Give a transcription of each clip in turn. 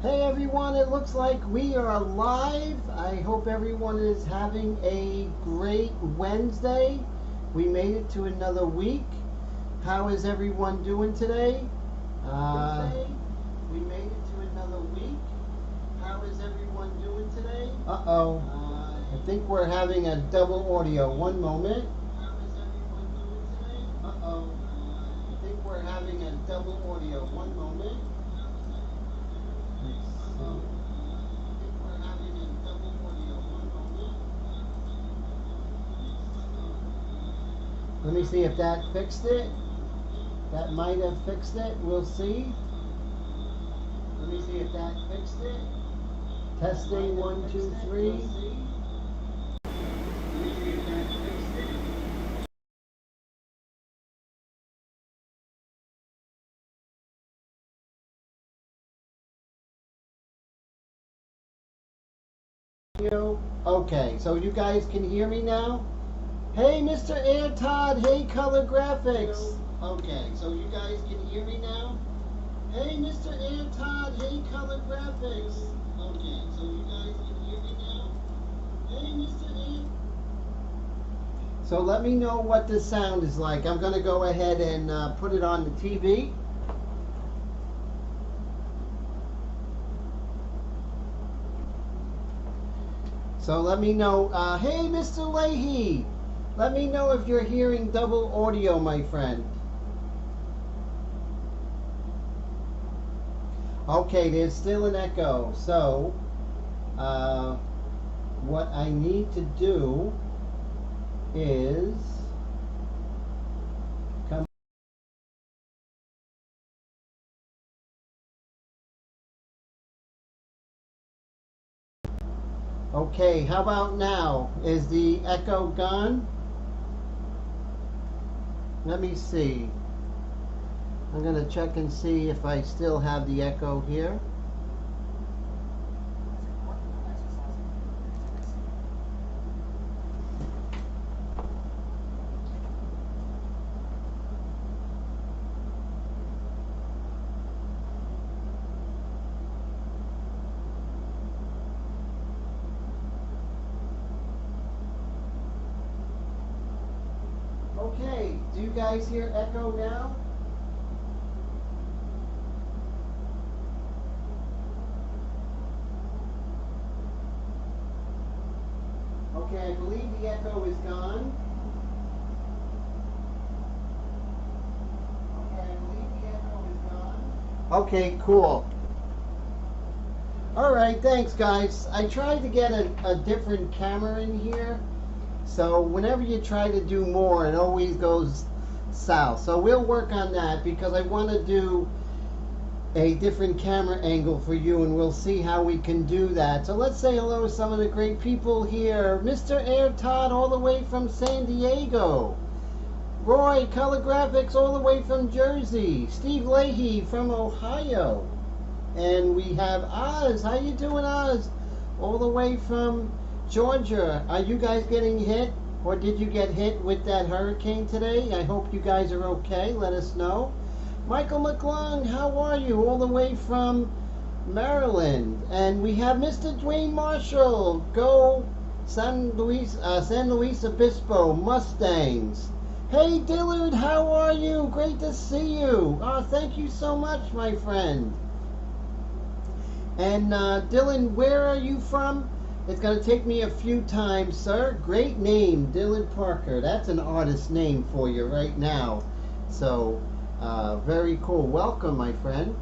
Hey everyone, it looks like we are live. I hope everyone is having a great Wednesday. We made it to another week. How is everyone doing today? We made it to another week. How is everyone doing today? Uh-oh. I think we're having a double audio. One moment. How is everyone doing today? Uh-oh. I think we're having a double audio. One moment. Let me see if that fixed it. That might have fixed it. We'll see. Let me see if that fixed it. Testing 1, 2, 3. Let me see if that fixed it. Okay, so you guys can hear me now? Hey, Mr. Air Todd. Hey, Color Graphics. Okay, so you guys can hear me now? Hey, Mr. Air Todd. Hey, Color Graphics. Okay, so you guys can hear me now? Hey, Mr. Air. So let me know what the sound is like. I'm going to go ahead and put it on the TV. So let me know. Hey, Mr. Leahy. Let me know if you're hearing double audio, my friend. Okay, there's still an echo. So, what I need to do is come. Okay, how about now? Is the echo gone? Let me see. I'm going to check and see if I still have the echo here. Okay, do you guys hear echo now? Okay, I believe the echo is gone. Okay, I believe the echo is gone. Okay, cool. Alright, thanks guys. I tried to get a different camera in here. So whenever you try to do more, it always goes south. So we'll work on that because I want to do a different camera angle for you, and we'll see how we can do that. So let's say hello to some of the great people here. Mr. Air Todd all the way from San Diego. Roy, Color Graphics all the way from Jersey. Steve Leahy from Ohio. And we have Oz. How you doing, Oz? All the way from Georgia. Are you guys getting hit? Or did you get hit with that hurricane today? I hope you guys are okay. Let us know. Michael McClung, how are you? All the way from Maryland. And we have Mr. Dwayne Marshall. Go San Luis Obispo Mustangs. Hey Dillard, how are you? Great to see you. Oh, thank you so much, my friend. And Dylan, where are you from? It's going to take me a few times, sir. Great name, Dylan Parker. That's an artist name for you right now. So, very cool. Welcome, my friend.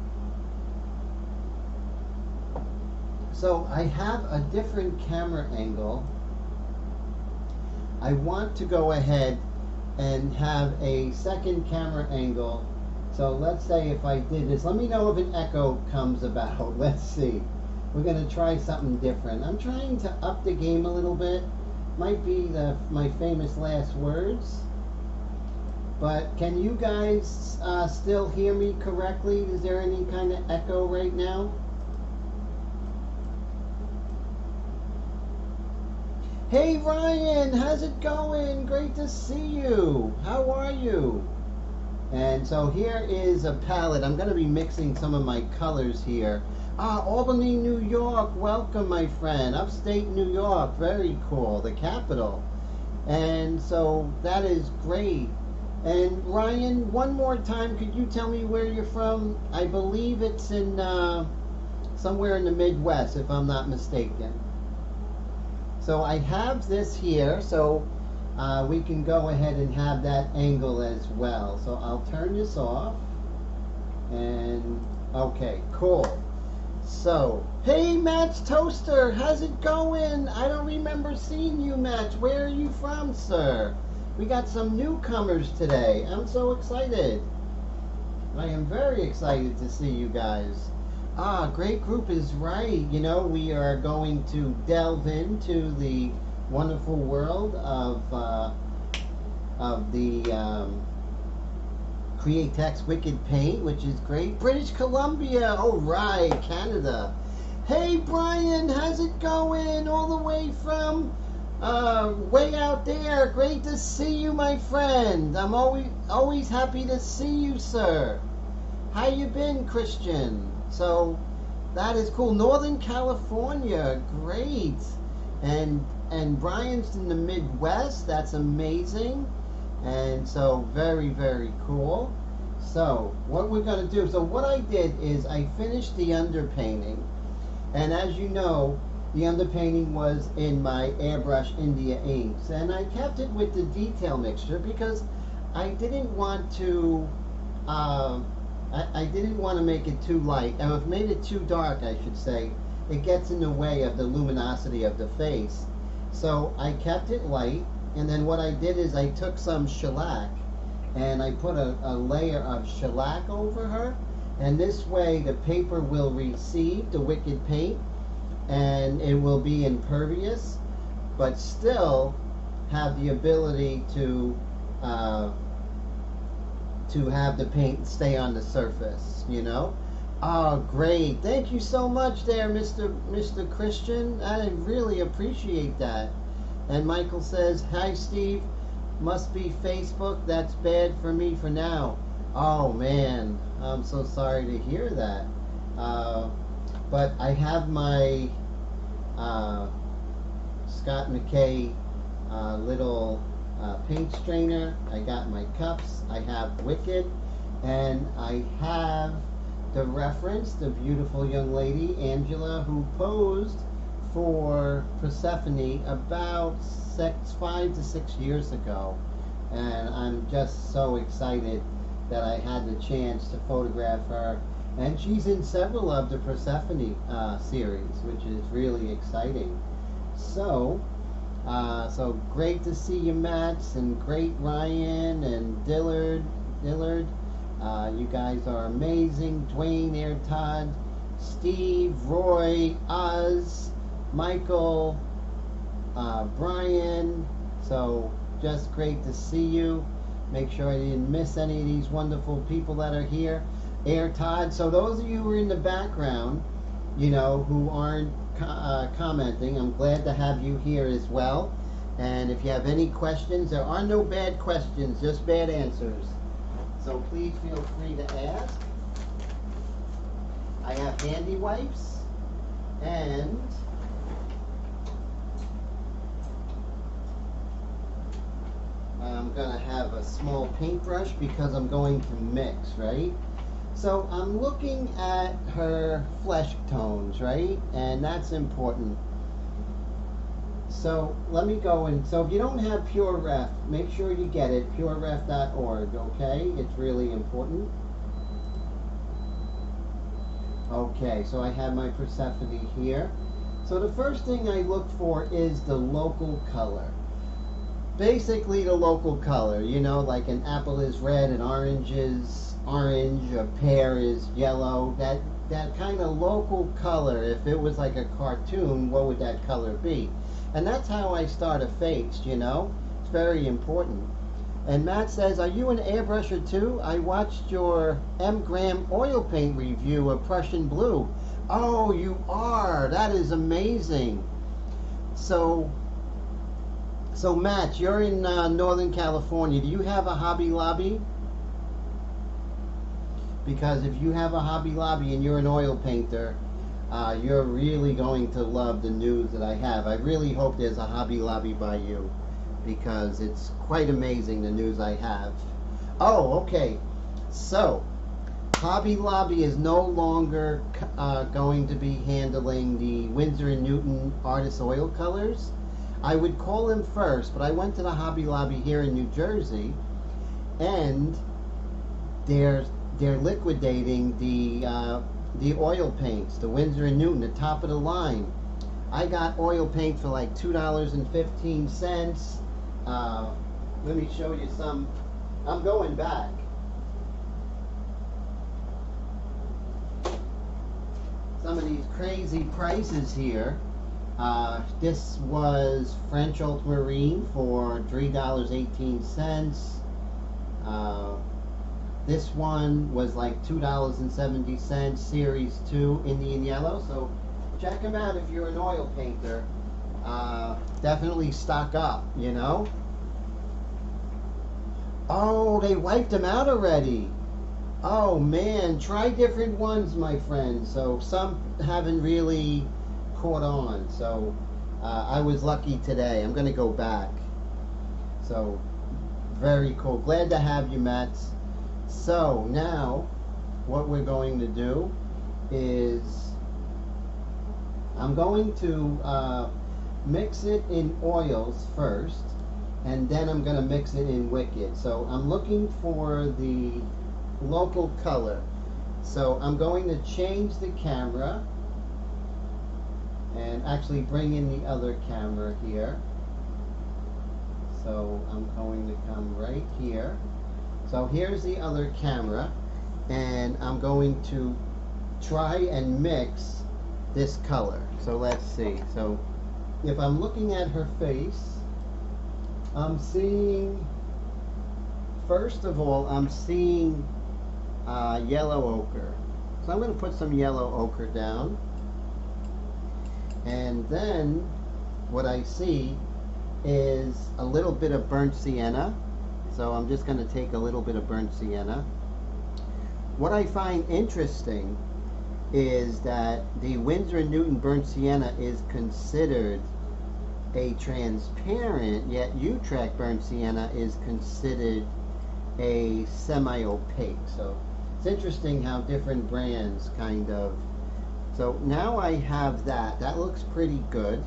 So, I have a different camera angle. I want to go ahead and have a second camera angle. So let's say if I did this, let me know if an echo comes about. Let's see. We're going to try something different. I'm trying to up the game a little bit. Might be my famous last words. But can you guys still hear me correctly? Is there any kind of echo right now? Hey Ryan, how's it going? Great to see you. How are you? And so here is a palette. I'm going to be mixing some of my colors here. Albany, New York. Welcome, my friend. Upstate New York. Very cool. The capital. And so that is great. And Ryan, one more time, could you tell me where you're from? I believe it's in somewhere in the Midwest, if I'm not mistaken. So I have this here, so we can go ahead and have that angle as well. So I'll turn this off. And okay, cool. So, hey Match Toaster, how's it going? I don't remember seeing you, Match. Where are you from, sir? We got some newcomers today. I'm so excited. I am very excited to see you guys. Great group is right. You know, we are going to delve into the wonderful world of the Createx Wicked Paint, which is great. British Columbia, all right, Canada. Hey Brian, how's it going? All the way from way out there. Great to see you, my friend. I'm always happy to see you, sir. How you been, Christian? So that is cool. Northern California, great. And Brian's in the Midwest. That's amazing. And so very, very cool. So what we're going to do, so what I did is I finished the underpainting. And as you know, the underpainting was in my Airbrush India inks. And I kept it with the detail mixture because I didn't want to, I didn't want to make it too light. And if I made it too dark, I should say, it gets in the way of the luminosity of the face. So I kept it light. And then what I did is I took some shellac and I put a layer of shellac over her. And this way the paper will receive the wicked paint and it will be impervious, but still have the ability to have the paint stay on the surface, you know? Oh, great. Thank you so much there, Mr. Christian. I really appreciate that. And Michael says, hi, Steve. Must be Facebook. That's bad for me for now. Oh, man. I'm so sorry to hear that. But I have my Scott McKay little paint strainer. I got my cups. I have Wicked. And I have the reference, the beautiful young lady, Angela, who posed for Persephone about 5 to 6 years ago. And I'm just so excited that I had the chance to photograph her. And she's in several of the Persephone series, which is really exciting. So, so great to see you, Mats, and great Ryan and Dillard. You guys are amazing. Dwayne, Air Todd, Steve, Roy, Oz, Michael, Brian. So just great to see you. Make sure I didn't miss any of these wonderful people that are here. Air Todd. So those of you who are in the background, you know, who aren't commenting, I'm glad to have you here as well. And if you have any questions, there are no bad questions, just bad answers. So please feel free to ask. I have handy wipes and I'm going to have a small paintbrush because I'm going to mix, right? So I'm looking at her flesh tones, right? And that's important. So let me go and, so if you don't have Pure Ref, make sure you get it, pureref.org, okay? It's really important. Okay, so I have my Persephone here. So the first thing I look for is the local color. Basically the local color, you know, like an apple is red, an orange is orange, a pear is yellow. That kind of local color, if it was like a cartoon, what would that color be? And that's how I start a face, you know? It's very important. And Matt says, are you an airbrusher too? I watched your M-gram oil paint review of Prussian Blue. Oh, you are. That is amazing. So Matt, you're in Northern California. Do you have a Hobby Lobby? because if you have a Hobby Lobby and you're an oil painter, you're really going to love the news that I have. I really hope there's a Hobby Lobby by you, because it's quite amazing, the news I have. Oh, okay. So, Hobby Lobby is no longer going to be handling the Winsor & Newton Artist Oil Colors. I would call them first, but I went to the Hobby Lobby here in New Jersey, and they're liquidating the oil paints, the Winsor & Newton, the top of the line. I got oil paint for like $2.15. Let me show you some. I'm going back. Some of these crazy prices here. This was French Ultramarine for $3.18. This one was like $2.70, Series 2 Indian Yellow. So check them out if you're an oil painter. Definitely stock up, you know. Oh, they wiped them out already. Oh man, try different ones, my friends. So some haven't really caught on. So I was lucky today. I'm going to go back. So very cool. Glad to have you, Matt. So now what we're going to do is I'm going to mix it in oils first, and then I'm going to mix it in Wicked. So I'm looking for the local color. So I'm going to change the camera and actually bring in the other camera here. So I'm going to come right here. So here's the other camera, and I'm going to try and mix this color. So let's see. So if I'm looking at her face, I'm seeing, first of all, I'm seeing yellow ochre. So I'm going to put some yellow ochre down. And then what I see is a little bit of burnt sienna. So I'm just going to take a little bit of burnt sienna. What I find interesting is that the Winsor & Newton burnt sienna is considered a transparent, yet Utrecht burnt sienna is considered a semi-opaque. So it's interesting how different brands kind of. So now I have that. That looks pretty good.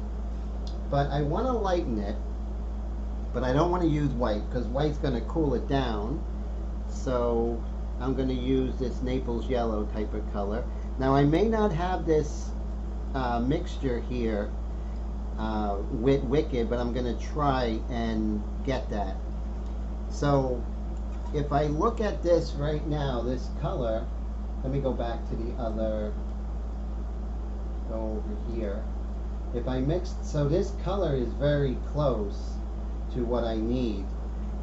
But I want to lighten it. But I don't want to use white, because white's going to cool it down. So I'm going to use this Naples yellow type of color. Now I may not have this mixture here with Wicked, but I'm going to try and get that. So if I look at this right now, this color, let me go back to the other, go over here. If I mix, so this color is very close to what I need.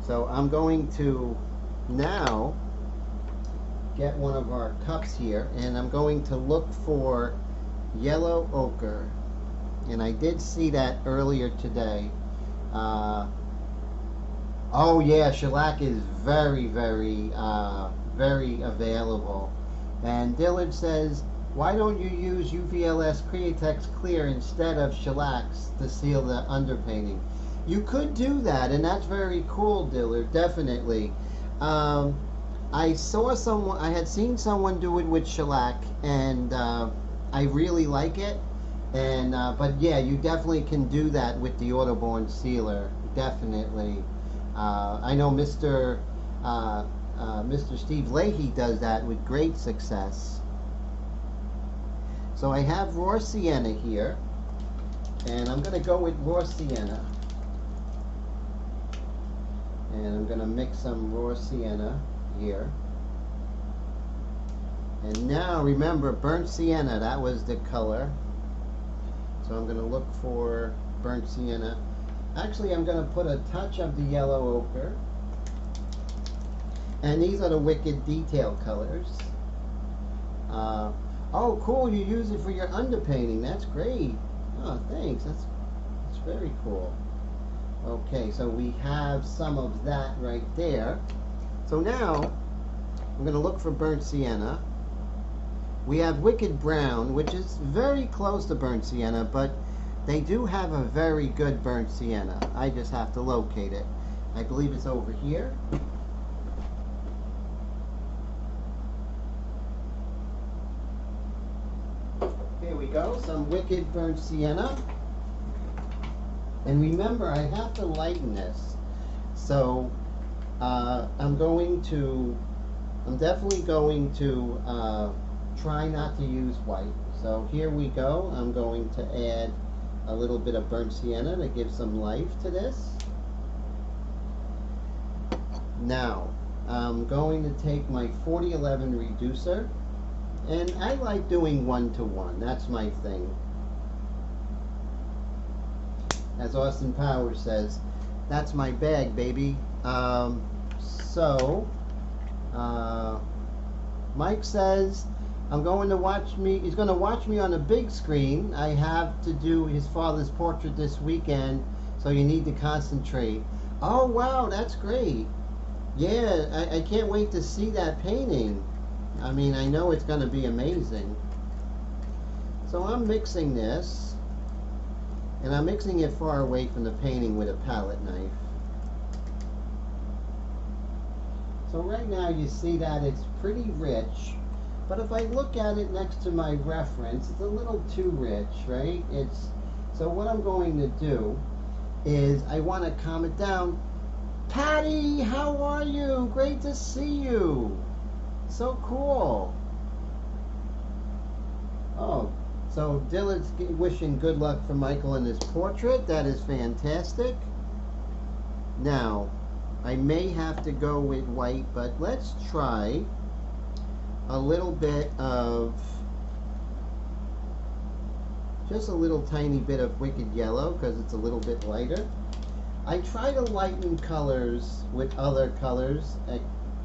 So I'm going to now get one of our cups here, and I'm going to look for yellow ochre. And I did see that earlier today. Oh yeah, shellac is very, very, very available. And Dillard says, why don't you use UVLS Createx Clear instead of shellacs to seal the underpainting? You could do that, and that's very cool, Dillard, definitely. I saw someone, I had seen someone do it with shellac, and I really like it. And but yeah, you definitely can do that with the Autoborn sealer, definitely. I know Mr. Steve Leahy does that with great success. So I have raw sienna here, and I'm going to go with raw sienna. And I'm going to mix some raw sienna here. And now remember, burnt sienna, that was the color. So I'm going to look for burnt sienna. Actually, I'm going to put a touch of the yellow ochre. And these are the Wicked detail colors. Oh, cool, you use it for your underpainting. That's great. Oh, thanks. That's very cool. Okay, so we have some of that right there. So now, I'm going to look for burnt sienna. We have wicked brown, which is very close to burnt sienna, but they do have a very good burnt sienna. I just have to locate it. I believe it's over here. Here we go, some wicked burnt sienna. And remember, I have to lighten this. So I'm definitely going to try not to use white. So here we go. I'm going to add a little bit of burnt sienna to give some life to this. Now, I'm going to take my 4011 reducer, and I like doing 1-to-1. That's my thing. As Austin Powers says, that's my bag, baby. Mike says, he's going to watch me on a big screen. I have to do his father's portrait this weekend, so you need to concentrate. Oh, wow, that's great. Yeah, I can't wait to see that painting. I mean, I know it's going to be amazing. So I'm mixing this, and I'm mixing it far away from the painting with a palette knife. So right now you see that it's pretty rich, but if I look at it next to my reference, it's a little too rich, right? So what I'm going to do is I want to calm it down. Patty, how are you? Great to see you. So cool. Oh, so Dillard's wishing good luck for Michael in his portrait. That is fantastic. Now, I may have to go with white, but let's try a little bit of, just a little tiny bit of wicked yellow, because it's a little bit lighter. I try to lighten colors with other colors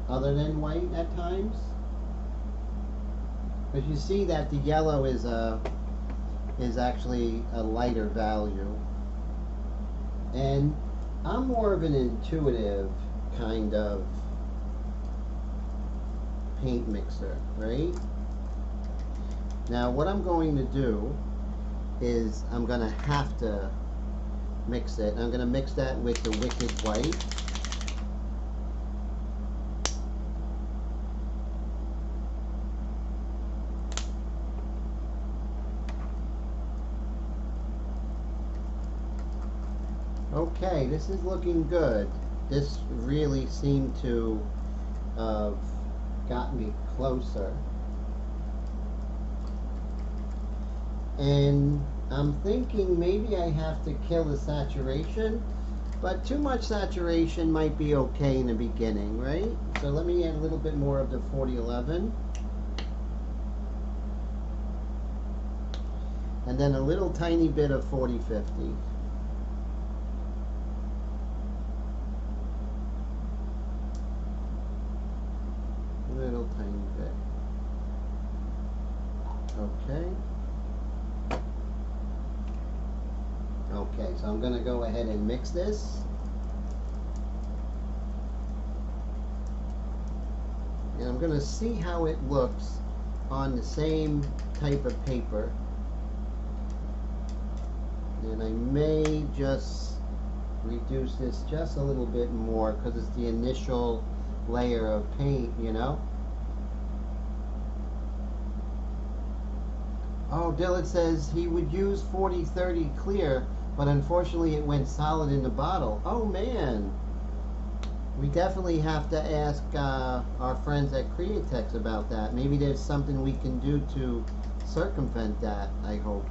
other than white at times, because you see that the yellow is actually a lighter value, and I'm more of an intuitive kind of paint mixer, right? Now what I'm going to do is I'm going to have to mix it. I'm going to mix that with the wicked white. Okay, this is looking good. This really seemed to have got me closer. And I'm thinking maybe I have to kill the saturation, but too much saturation might be okay in the beginning, right? So let me add a little bit more of the 4011. And then a little tiny bit of 4050. Little tiny bit. Okay. Okay, so I'm going to go ahead and mix this. And I'm going to see how it looks on the same type of paper. And I may just reduce this just a little bit more because it's the initial layer of paint, you know. Oh, Dillard says he would use 4030 clear, but unfortunately it went solid in the bottle. Oh man, we definitely have to ask our friends at Createx about that. Maybe there's something we can do to circumvent that, I hope.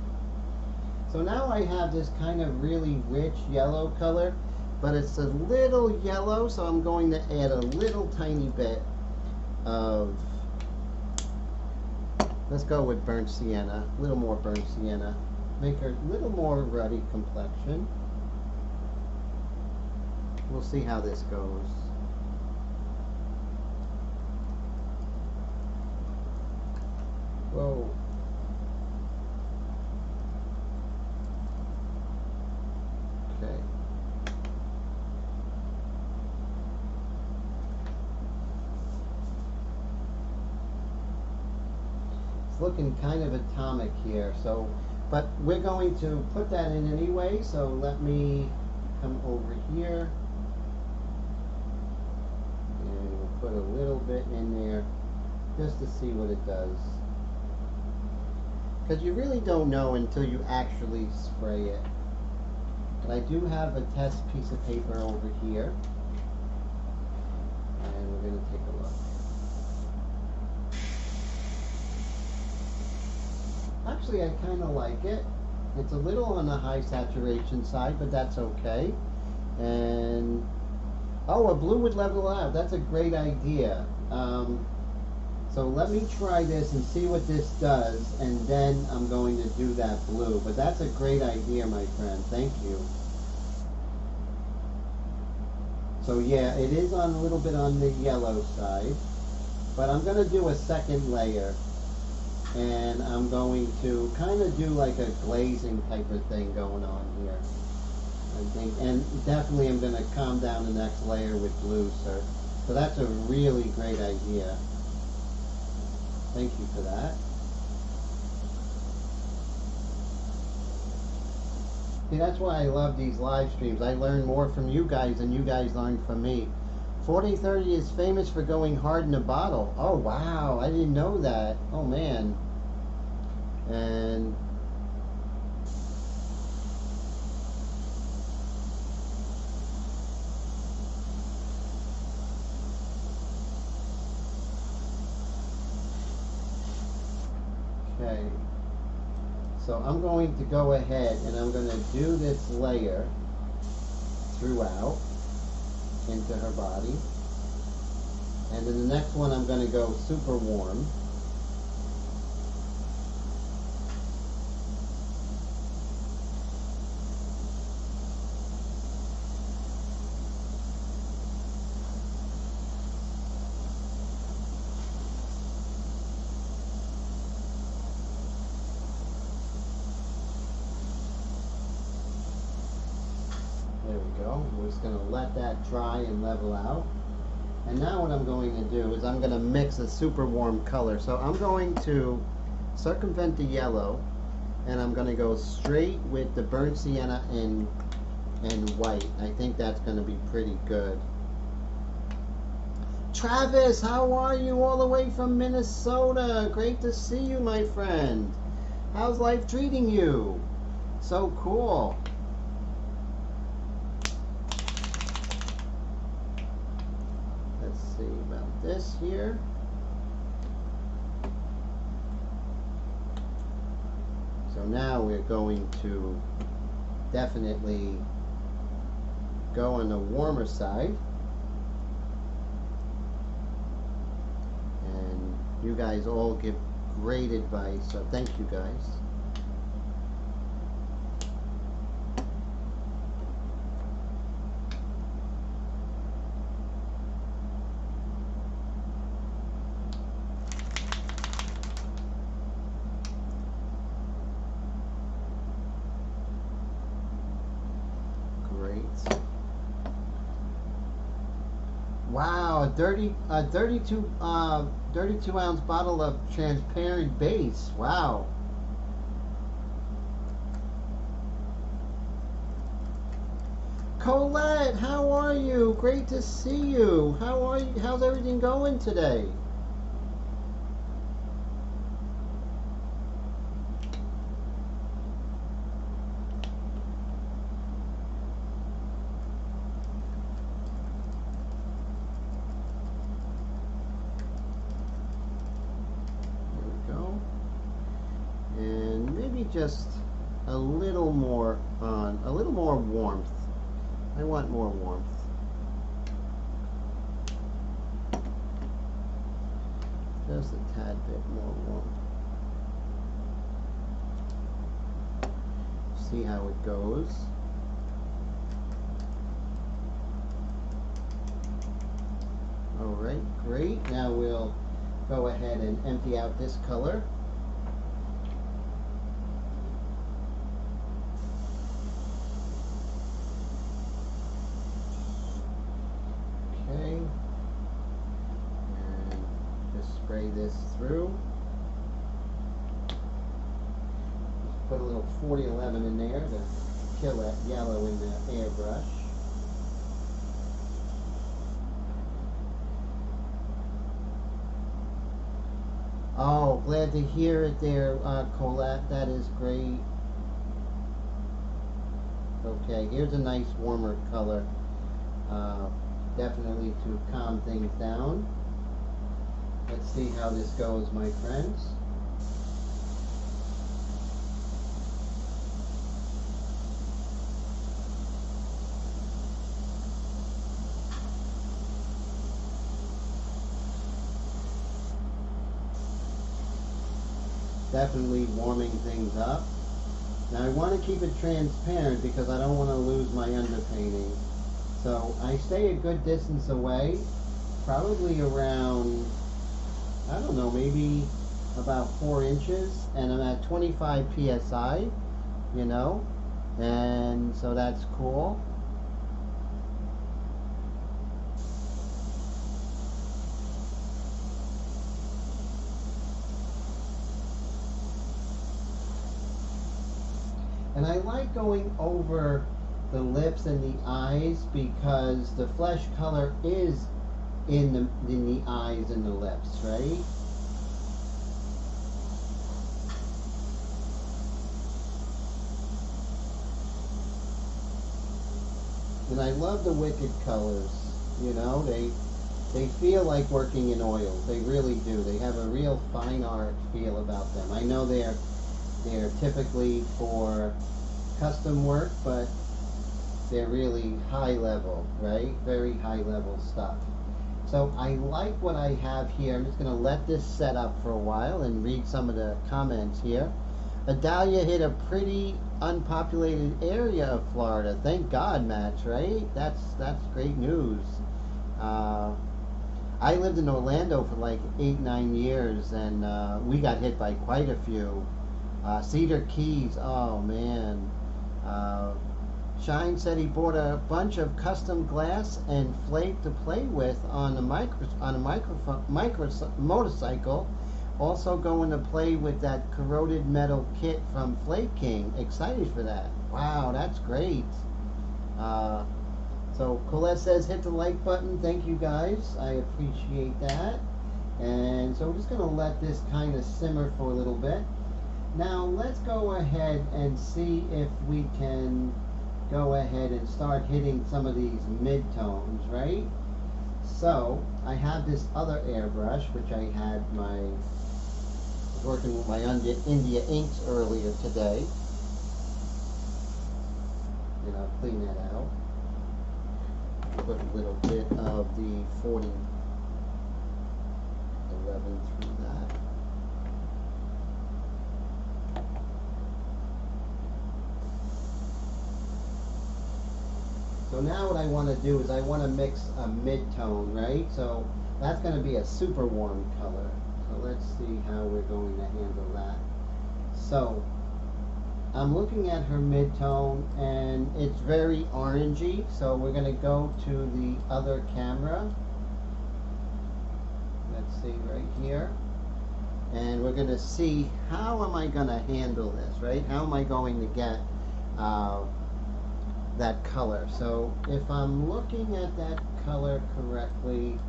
So now I have this kind of really rich yellow color, but it's a little yellow, so I'm going to add a little tiny bit of, let's go with burnt sienna, a little more burnt sienna. Make her a little more ruddy complexion. We'll see how this goes. Whoa. Okay. looking kind of atomic here. So, but we're going to put that in anyway. So let me come over here and we'll put a little bit in there just to see what it does. Because you really don't know until you actually spray it. But I do have a test piece of paper over here. And we're going to take a look. Actually, I kind of like it. It's a little on the high saturation side, but that's okay. And, oh, a blue would level out. That's a great idea. So let me try this and see what this does, and then I'm going to do that blue. But that's a great idea, my friend. Thank you. So yeah, it is on a little bit on the yellow side, but I'm going to do a second layer, and I'm going to kind of do like a glazing type of thing going on here, I think. And definitely I'm going to calm down the next layer with blue, sir. So that's a really great idea. Thank you for that. See, that's why I love these live streams. I learn more from you guys than you guys learn from me. 4030 is famous for going hard in a bottle. Oh, wow. I didn't know that. Oh, man. And okay. So I'm going to go ahead and I'm going to do this layer throughout into her body. And then the next one I'm going to go super warm. There we go. We're just going to let that dry and level out. And now what I'm going to do is I'm going to mix a super warm color. So I'm going to circumvent the yellow, and I'm going to go straight with the burnt sienna and white. I think that's going to be pretty good. Travis, how are you all the way from Minnesota? Great to see you, my friend. How's life treating you? So cool. About this here. So now we're going to definitely go on the warmer side. And you guys all give great advice, so thank you guys. Wow, a 32 ounce bottle of transparent base. Wow. Colette, how are you? Great to see you. How are you? How's everything going today? Just a little more warmth. I want more warmth. Just a tad bit more warmth. See how it goes. Alright, great. Now we'll go ahead and empty out this color. Spray this through. put a little 4011 in there to kill that yellow in the airbrush. Oh, glad to hear it there, Colette. That is great. Okay, here's a nice warmer color. Definitely to calm things down. Let's see how this goes, my friends. Definitely warming things up. Now I want to keep it transparent because I don't want to lose my underpainting. So I stay a good distance away, probably around, I don't know, maybe about 4 inches, and I'm at 25 psi, you know, and so that's cool. And I like going over the lips and the eyes because the flesh color is in the eyes and the lips, right? And I love the Wicked colors, you know, they feel like working in oils. They really do. They have a real fine art feel about them. I know they're typically for custom work, but they're really high level, right? Very high level stuff. So I like what I have here. I'm just going to let this set up for a while and read some of the comments here. Adalia hit a pretty unpopulated area of Florida. Thank God, Max, right? That's great news. I lived in Orlando for like 8-9 years, and we got hit by quite a few. Cedar Keys, oh man. Shine said he bought a bunch of custom glass and flake to play with on a motorcycle. Also going to play with that corroded metal kit from Flake King. Excited for that. Wow, that's great. So Colette says hit the like button. Thank you guys. I appreciate that. And so we're just going to let this kind of simmer for a little bit. Now let's go ahead and see if we can go ahead and start hitting some of these mid-tones, right? So I have this other airbrush, which I had working with my India inks earlier today. And I'll clean that out. Put a little bit of the 4011 through that. So now what I want to do is I want to mix a mid-tone, right? So that's going to be a super warm color. So let's see how we're going to handle that. So I'm looking at her mid-tone and it's very orangey. So we're going to go to the other camera. Let's see right here. And we're going to see how am I going to handle this, right? How am I going to get that color? So if I'm looking at that color correctly,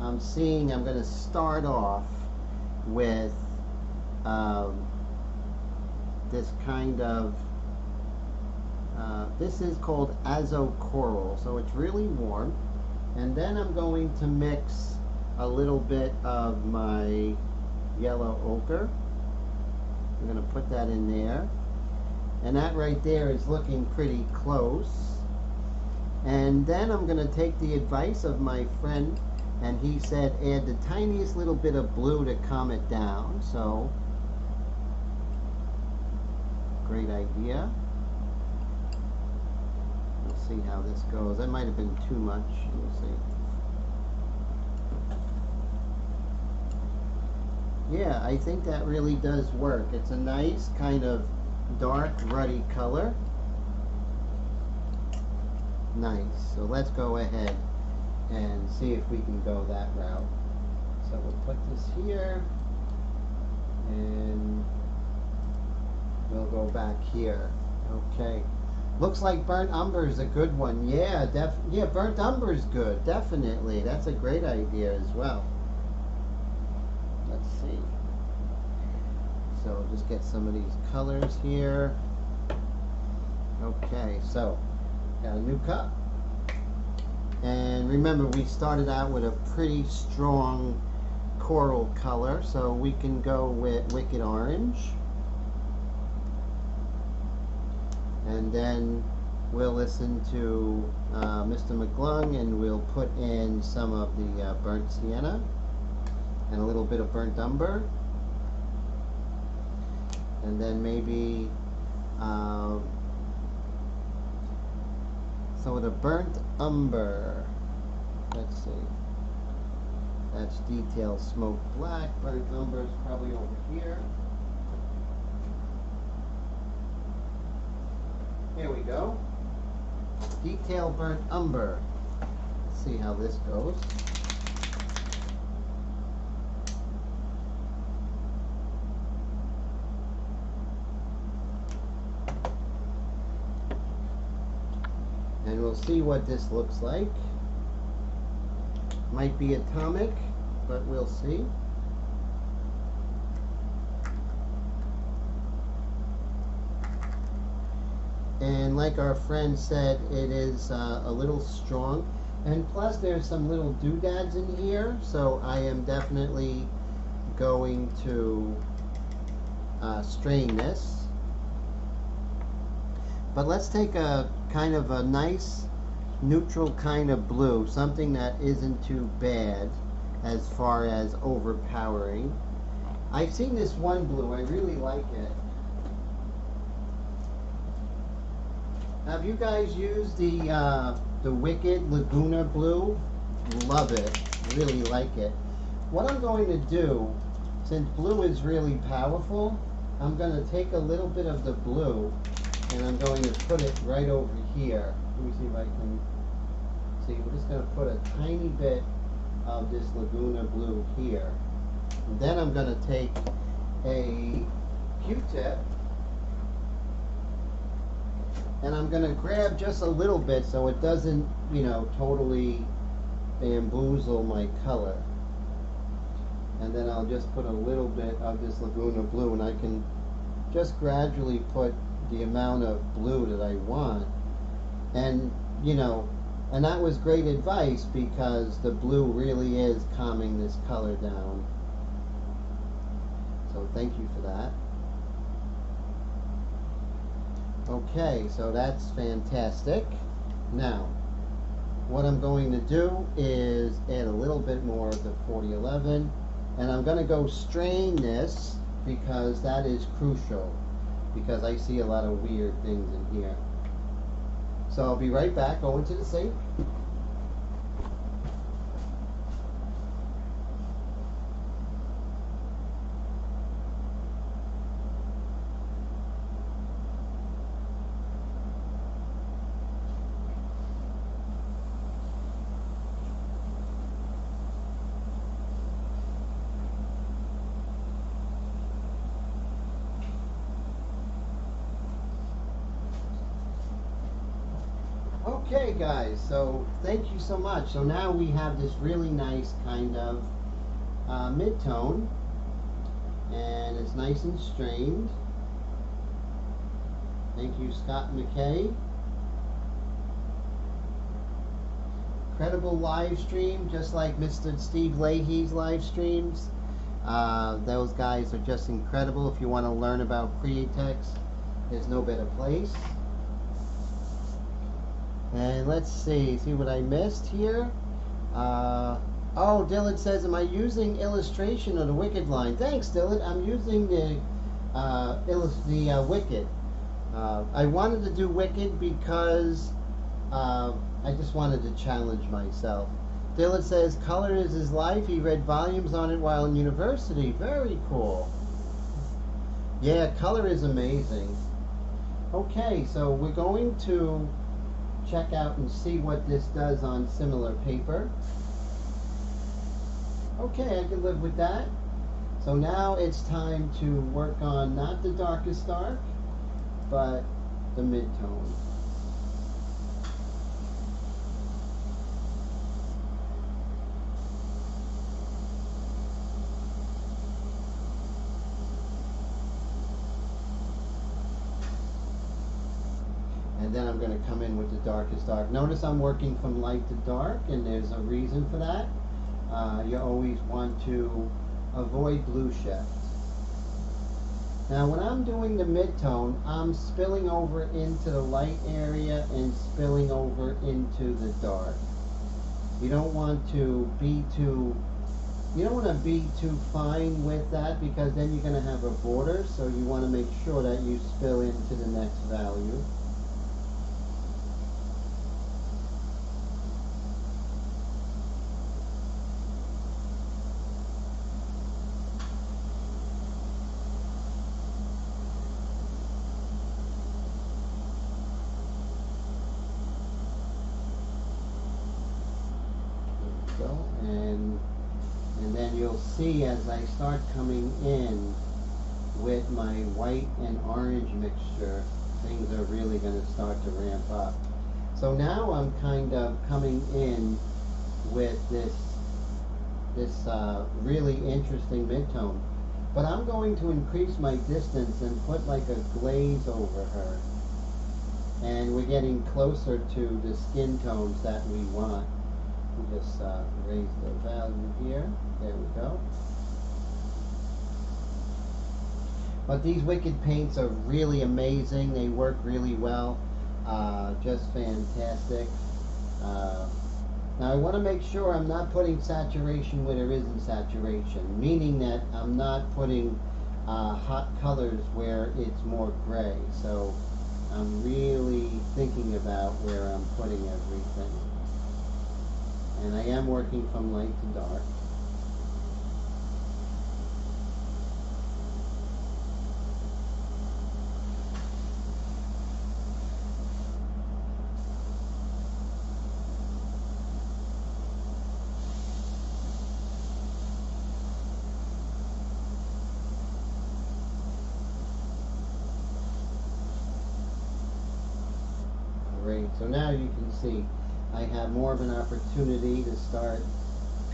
I'm seeing I'm going to start off with this kind of this is called Azo Coral, so it's really warm, and then I'm going to mix a little bit of my yellow ochre. I'm going to put that in there. And that right there is looking pretty close. And then I'm going to take the advice of my friend, and he said add the tiniest little bit of blue to calm it down. So, great idea. Let's see how this goes. That might have been too much. We'll see. Yeah, I think that really does work. It's a nice kind of dark ruddy color. Nice. So let's go ahead and see if we can go that route. So we'll put this here and we'll go go back here. Okay. Looks like burnt umber is a good one. Yeah, yeah, burnt umber is good. Definitely. That's a great idea as well. Let's see. So just get some of these colors here. Okay, so got a new cup. And remember, we started out with a pretty strong coral color, so we can go with Wicked Orange. And then we'll listen to Mr. McGlung, and we'll put in some of the burnt sienna and a little bit of burnt umber. And then maybe so the burnt umber, let's see, that's detail smoked black. Burnt umber is probably over here. Here we go. Detail burnt umber. Let's see how this goes. And we'll see what this looks like. Might be atomic, but we'll see. And like our friend said, it is a little strong. And plus there's some little doodads in here, so I am definitely going to strain this. But let's take a kind of a nice neutral kind of blue, something that isn't too bad as far as overpowering. I've seen this one blue, I really like it. Have you guys used the Wicked Laguna blue? Love it, really like it. What I'm going to do, since blue is really powerful, I'm going to take a little bit of the blue and I'm going to put it right over here. Let me see if I can see. We're just going to put a tiny bit of this Laguna blue here. And then I'm going to take a Q-tip and I'm going to grab just a little bit so it doesn't, you know, totally bamboozle my color. And then I'll just put a little bit of this Laguna blue, and I can just gradually put the amount of blue that I want. And, you know, and that was great advice because the blue really is calming this color down. So thank you for that. Okay, so that's fantastic. Now, what I'm going to do is add a little bit more of the 4011, and I'm going to go strain this because that is crucial, because I see a lot of weird things in here. So I'll be right back, go into the sink. Okay guys, so thank you so much. So now we have this really nice kind of mid-tone, and it's nice and strained. Thank you, Scott McKay. Incredible live stream, just like Mr. Steve Leahy's live streams. Those guys are just incredible. If you want to learn about Createx, there's no better place. And let's see what I missed here. Oh, Dylan says, am I using illustration or the Wicked line? Thanks, Dylan. I'm using the Wicked. I wanted to do Wicked because I just wanted to challenge myself. Dylan says, color is his life. He read volumes on it while in university. Very cool. Yeah, color is amazing. Okay, so we're going to check out and see what this does on similar paper. Okay, I can live with that. So now it's time to work on not the darkest dark, but the mid-tone. And then I'm going to come in with the darkest dark. Notice I'm working from light to dark, and there's a reason for that. You always want to avoid blue shifts. Now when I'm doing the mid-tone, I'm spilling over into the light area and spilling over into the dark. You don't want to be too fine with that, because then you're going to have a border, so you want to make sure that you spill into the next value. And then you'll see as I start coming in with my white and orange mixture, things are really going to start to ramp up. So now I'm kind of coming in with this really interesting mid-tone. But I'm going to increase my distance and put like a glaze over her. And we're getting closer to the skin tones that we want. Just raise the value here. There we go. But these Wicked paints are really amazing. They work really well. Just fantastic. Now I want to make sure I'm not putting saturation where there isn't saturation, meaning that I'm not putting hot colors where it's more gray. So I'm really thinking about where I'm putting everything. And I am working from light to dark. Great, so now you can see I have more of an opportunity to start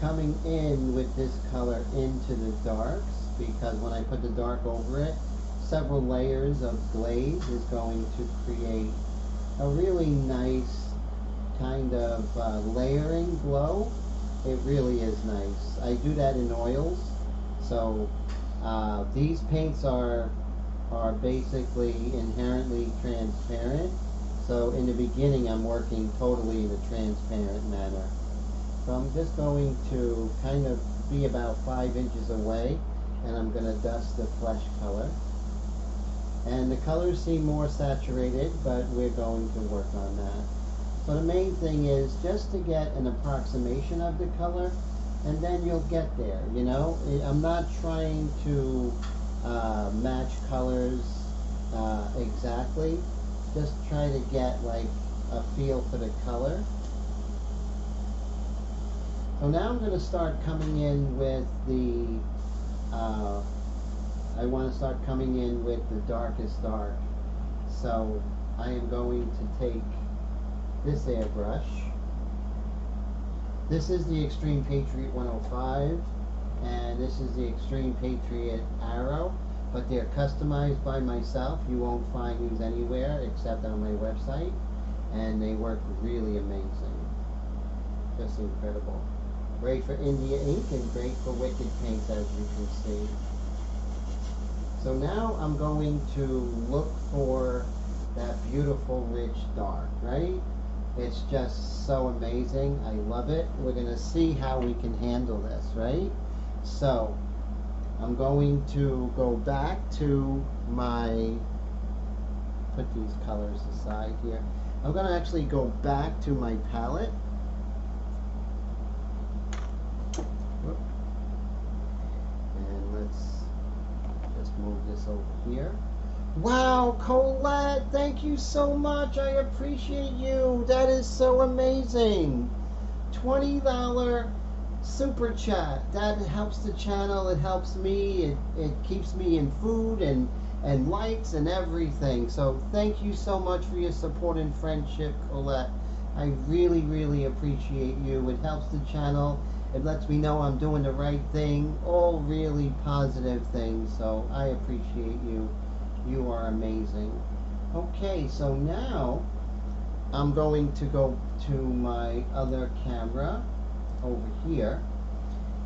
coming in with this color into the darks, because when I put the dark over it, several layers of glaze is going to create a really nice kind of layering glow. It really is nice. I do that in oils. So these paints are basically inherently transparent. So in the beginning, I'm working totally in a transparent manner. So I'm just going to kind of be about 5 inches away, and I'm going to dust the flesh color. And the colors seem more saturated, but we're going to work on that. So the main thing is just to get an approximation of the color, and then you'll get there, you know? I'm not trying to match colors exactly. Just try to get like a feel for the color. So now I'm going to start coming in with the, I want to start coming in with the darkest dark. So I am going to take this airbrush. This is the Extreme Patriot 105, and this is the Extreme Patriot Arrow. But they're customized by myself. You won't find these anywhere except on my website, and they work really amazing. Just incredible. Great for India ink and great for Wicked paints, as you can see. So now I'm going to look for that beautiful rich dark, right? It's just so amazing. I love it. We're going to see how we can handle this, right? So I'm going to go back to my, put these colors aside here. I'm going to actually go back to my palette. And let's just move this over here. Wow, Colette, thank you so much. I appreciate you. That is so amazing. $20 super chat. That helps the channel. It helps me. It keeps me in food, and and lights and everything. So thank you so much for your support and friendship, Colette. I really, really appreciate you. It helps the channel. It lets me know I'm doing the right thing. All really positive things. So I appreciate you. You are amazing. Okay, so now I'm going to go to my other camera over here.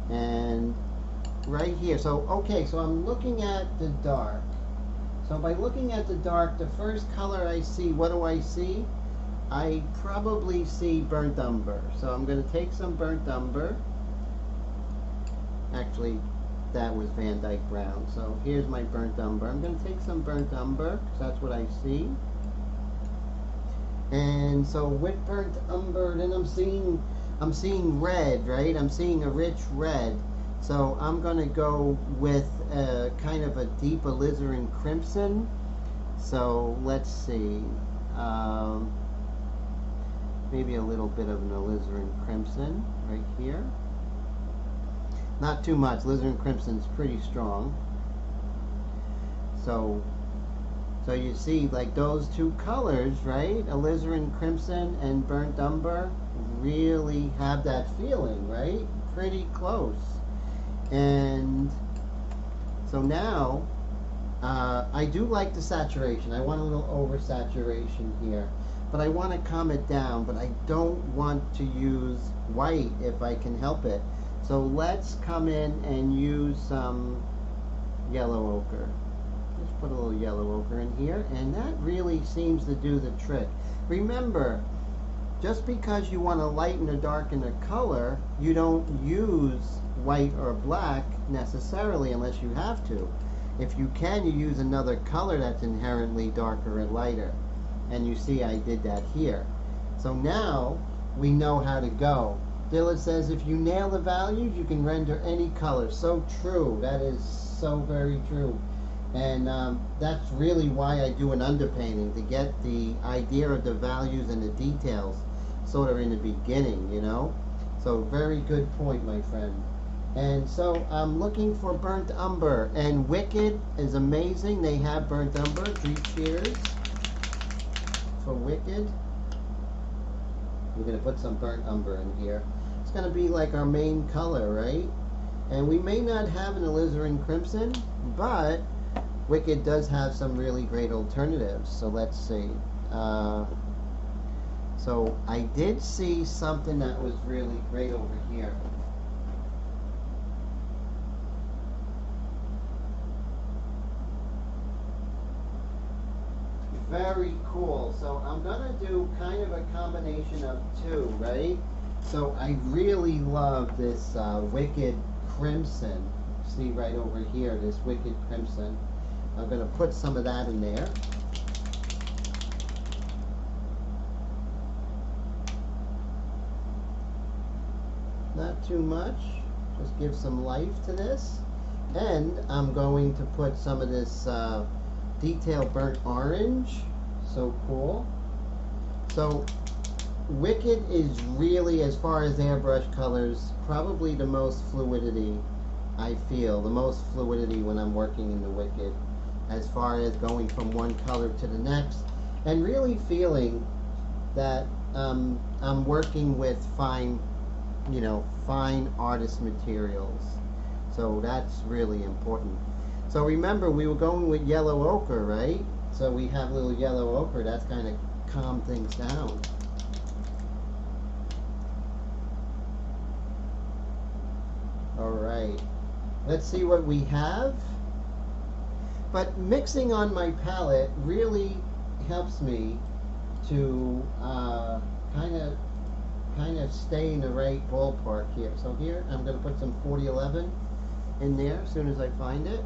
And right here. So, okay, so I'm looking at the dark. So by looking at the dark, the first color I see, what do I see? I probably see burnt umber. So I'm going to take some burnt umber. Actually, that was Van Dyke Brown. So here's my burnt umber. I'm going to take some burnt umber because that's what I see. And so with burnt umber, then I'm seeing red, right? I'm seeing a rich red. So I'm going to go with kind of a deep alizarin crimson. So let's see. Maybe a little bit of an alizarin crimson right here. Not too much. Alizarin crimson's pretty strong. So you see, like those two colors, right? Alizarin crimson and burnt umber really have that feeling, right? Pretty close. And so now, I do like the saturation. I want a little oversaturation here. But I want to calm it down, but I don't want to use white if I can help it. So let's come in and use some yellow ochre. Just put a little yellow ochre in here, and that really seems to do the trick. Remember, just because you want to lighten or darken a color, you don't use white or black necessarily unless you have to. If you can, you use another color that's inherently darker and lighter. And you see I did that here. So now we know how to go. Dilla says if you nail the values, you can render any color. So true. That is so very true. And that's really why I do an underpainting, to get the idea of the values and the details sort of in the beginning, you know. So very good point, my friend. And so I'm looking for burnt umber. And Wicked is amazing. They have burnt umber. 3 cheers for Wicked. We're going to put some burnt umber in here. It's going to be like our main color, right? And we may not have an alizarin crimson, but Wicked does have some really great alternatives. So let's see. So I did see something that was really great over here. Very cool. So I'm going to do kind of a combination of two, right? So I really love this Wicked Crimson. See right over here, this Wicked Crimson. I'm going to put some of that in there. Not too much. Just give some life to this. And I'm going to put some of this detail burnt orange. So cool. So Wicked is really, as far as airbrush colors, probably the most fluidity I feel. The most fluidity when I'm working in the Wicked, as far as going from one color to the next and really feeling that I'm working with fine, you know, fine artist materials. So that's really important. So remember, we were going with yellow ochre, right? So we have a little yellow ochre. That's kind of calm things down. All right. Let's see what we have. But mixing on my palette really helps me to kind of stay in the right ballpark here. So here, I'm going to put some 4011 in there as soon as I find it.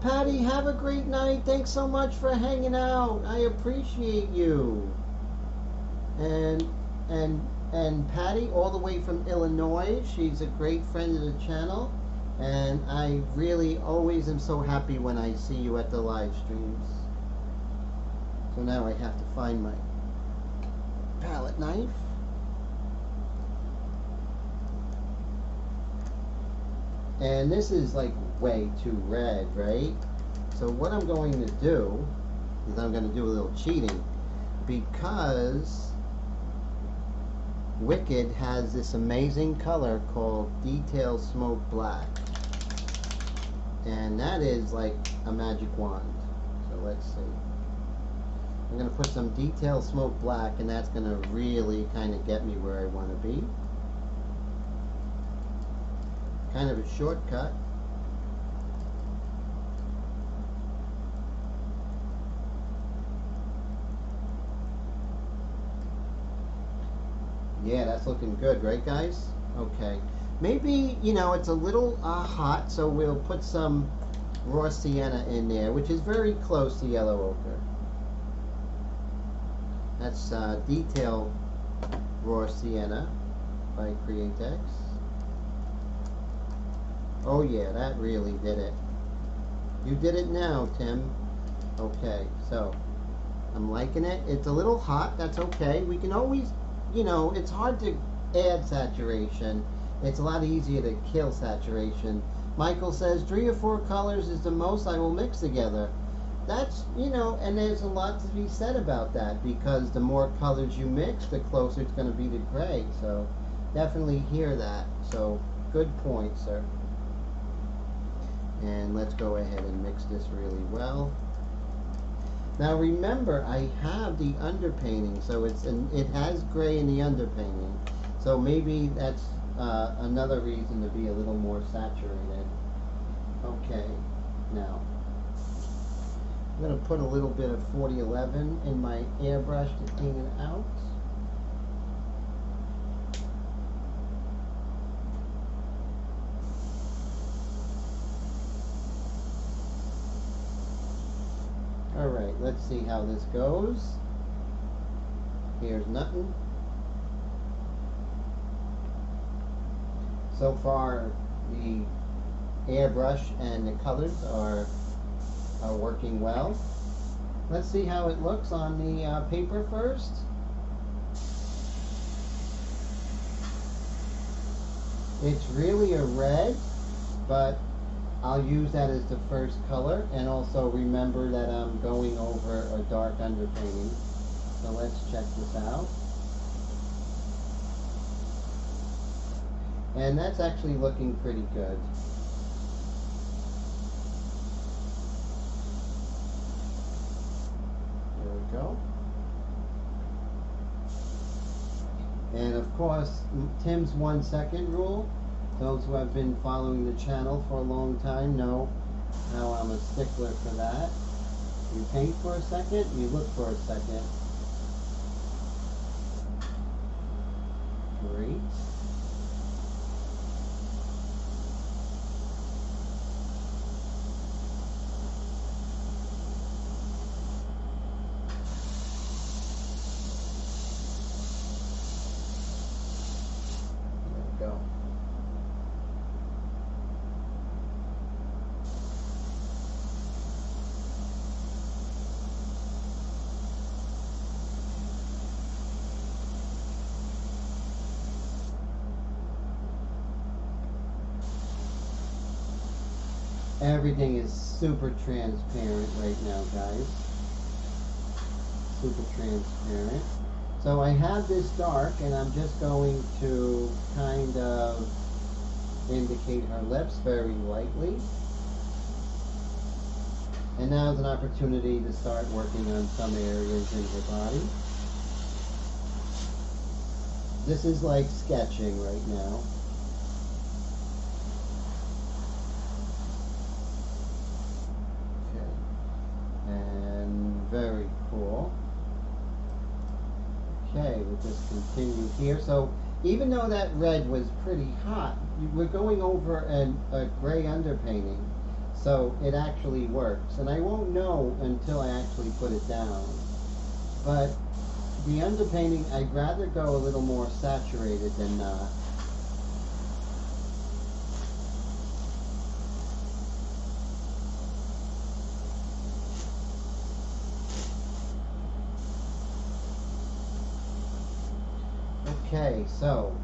Patty, have a great night. Thanks so much for hanging out. I appreciate you. And Patty, all the way from Illinois, she's a great friend of the channel. And I really always am so happy when I see you at the live streams. So now I have to find my palette knife. And this is like way too red, right? So what I'm going to do is I'm going to do a little cheating, because Wicked has this amazing color called Detail Smoke Black, and that is like a magic wand. So let's see. I'm going to put some Detail Smoke Black, and that's going to really kind of get me where I want to be. Kind of a shortcut. Yeah, that's looking good, right guys? Okay. Maybe, you know, it's a little hot, so we'll put some raw sienna in there, which is very close to yellow ochre. That's Detail Raw Sienna by Createx. Oh yeah, that really did it. You did it now, Tim. Okay, so I'm liking it. It's a little hot, that's okay. We can always, you know, it's hard to add saturation. It's a lot easier to kill saturation. Michael says 3 or 4 colors is the most I will mix together. That's, you know, and there's a lot to be said about that, because the more colors you mix, the closer it's going to be to gray. So definitely hear that. So good point, sir. And let's go ahead and mix this really well. Now remember, I have the underpainting, so it has gray in the underpainting. So maybe that's another reason to be a little more saturated. Okay, now I'm going to put a little bit of 4011 in my airbrush to clean it out. Alright, let's see how this goes. Here's nothing. So far, the airbrush and the colors are working well. Let's see how it looks on the paper first. It's really a red, but I'll use that as the first color, and also remember that I'm going over a dark underpainting. So let's check this out. And that's actually looking pretty good. There we go. And of course, Tim's 1 second rule. Those who have been following the channel for a long time know how I'm a stickler for that. You paint for a second, you look for a second. Great. There we go. Everything is super transparent right now, guys. Super transparent. So I have this dark, and I'm just going to kind of indicate her lips very lightly. And now's an opportunity to start working on some areas in her body. This is like sketching right now. Very cool. Okay, we'll just continue here. So even though that red was pretty hot, we're going over a gray underpainting, so it actually works. And I won't know until I actually put it down. But the underpainting, I'd rather go a little more saturated than not. Okay, so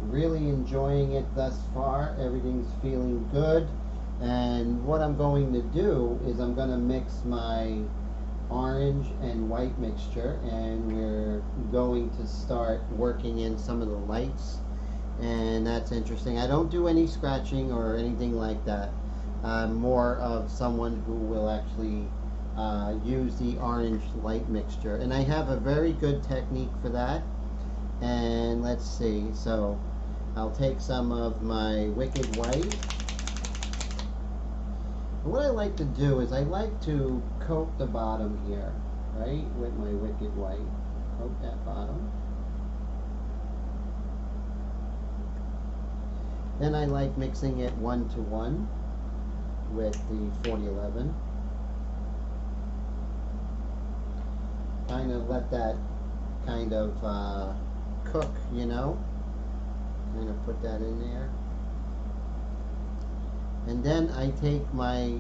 really enjoying it thus far. Everything's feeling good. And what I'm going to do is I'm going to mix my orange and white mixture, and we're going to start working in some of the lights, and that's interesting. I don't do any scratching or anything like that. I'm more of someone who will actually use the orange light mixture, and I have a very good technique for that. And let's see, so I'll take some of my Wicked White. What I like to do is I like to coat the bottom here, right, with my Wicked White. Coat that bottom. Then I like mixing it 1-to-1 with the 4011. Kind of let that kind of cook, you know. Kind of put that in there. And then I take my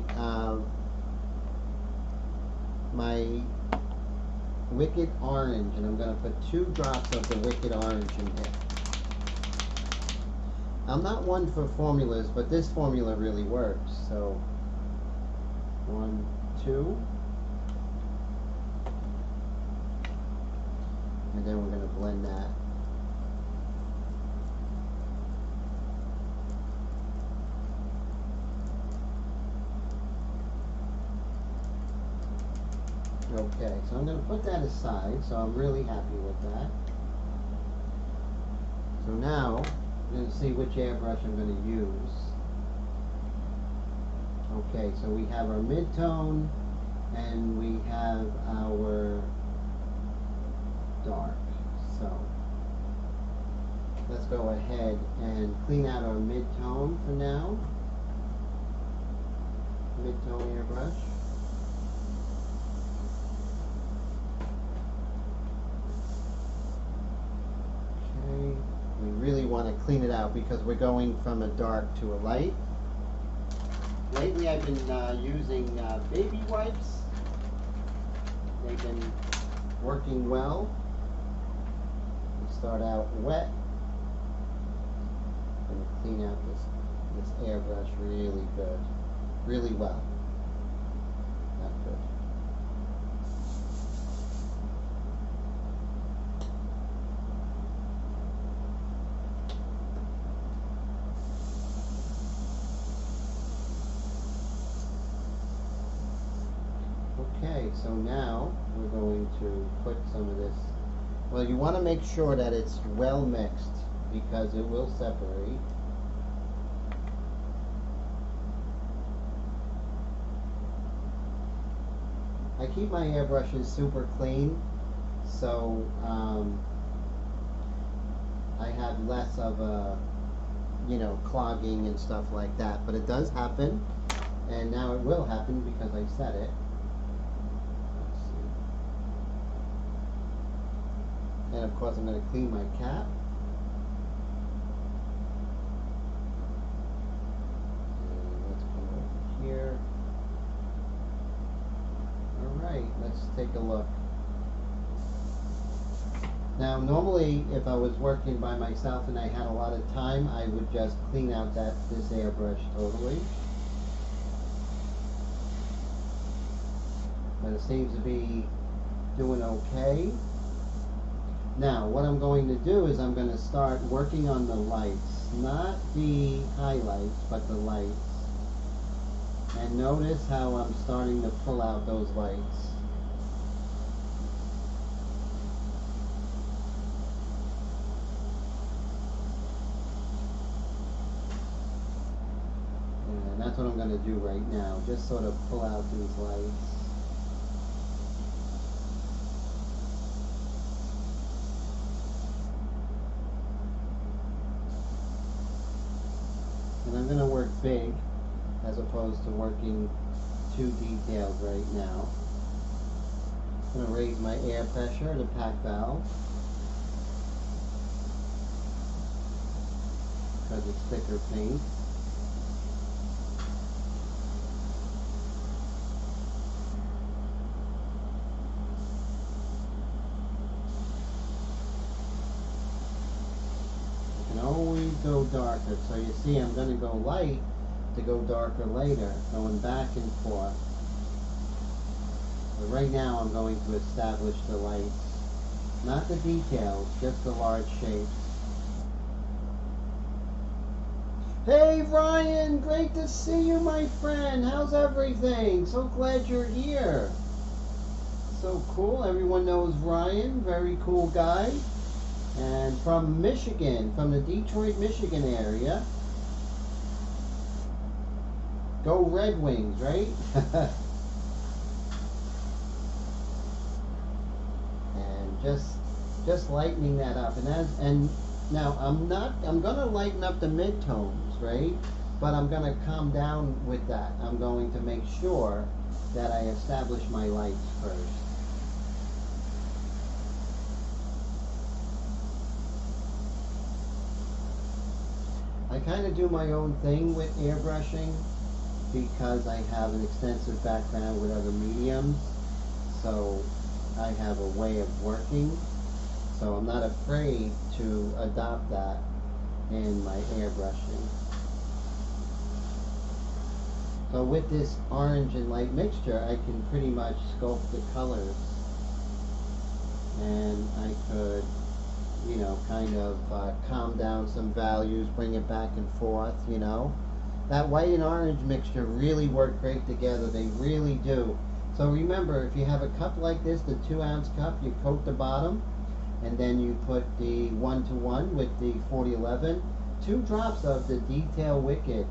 my Wicked Orange, and I'm going to put 2 drops of the Wicked Orange in here. I'm not one for formulas, but this formula really works. So 1, 2, and then we're going to blend that. Okay, so I'm going to put that aside, so I'm really happy with that. So now, I'm going to see which airbrush I'm going to use. Okay, so we have our mid-tone, and we have our dark. So, let's go ahead and clean out our mid-tone for now. Mid-tone airbrush. We really want to clean it out because we're going from a dark to a light. Lately I've been using baby wipes. They've been working well. We start out wet. I'm going to clean out this airbrush really good. Really well. Not good. Okay, so now we're going to put some of this. Well, you want to make sure that it's well mixed because it will separate. I keep my airbrushes super clean, so I have less of a, you know, clogging and stuff like that. But it does happen, and now it will happen because I said it. And of course I'm going to clean my cap. And let's come over here. Alright, let's take a look. Now normally if I was working by myself and I had a lot of time, I would just clean out this airbrush totally. But it seems to be doing okay. Now, what I'm going to do is I'm going to start working on the lights, not the highlights, but the lights. And notice how I'm starting to pull out those lights. And that's what I'm going to do right now, just sort of pull out these lights. And I'm going to work big as opposed to working too detailed right now. I'm going to raise my air pressure to pack valve because it's thicker paint. Always go darker. So you see I'm going to go light, to go darker later, going back and forth. But right now I'm going to establish the lights. Not the details, just the large shapes. Hey Ryan, great to see you, my friend. How's everything? So glad you're here. So cool. Everyone knows Ryan, very cool guy. And from Michigan, from the Detroit, Michigan area. Go Red Wings, right? And just lightening that up. And now I'm gonna lighten up the midtones, right? But I'm gonna calm down with that. I'm going to make sure that I establish my lights first. I kind of do my own thing with airbrushing because I have an extensive background with other mediums, so I have a way of working, so I'm not afraid to adopt that in my airbrushing. So with this orange and light mixture, I can pretty much sculpt the colors, and I could, you know, kind of calm down some values, bring it back and forth, you know. That white and orange mixture really work great together. They really do. So remember, if you have a cup like this, the 2-ounce cup, you coat the bottom, and then you put the 1-to-1 with the 4011, 2 drops of the Detail Wicked,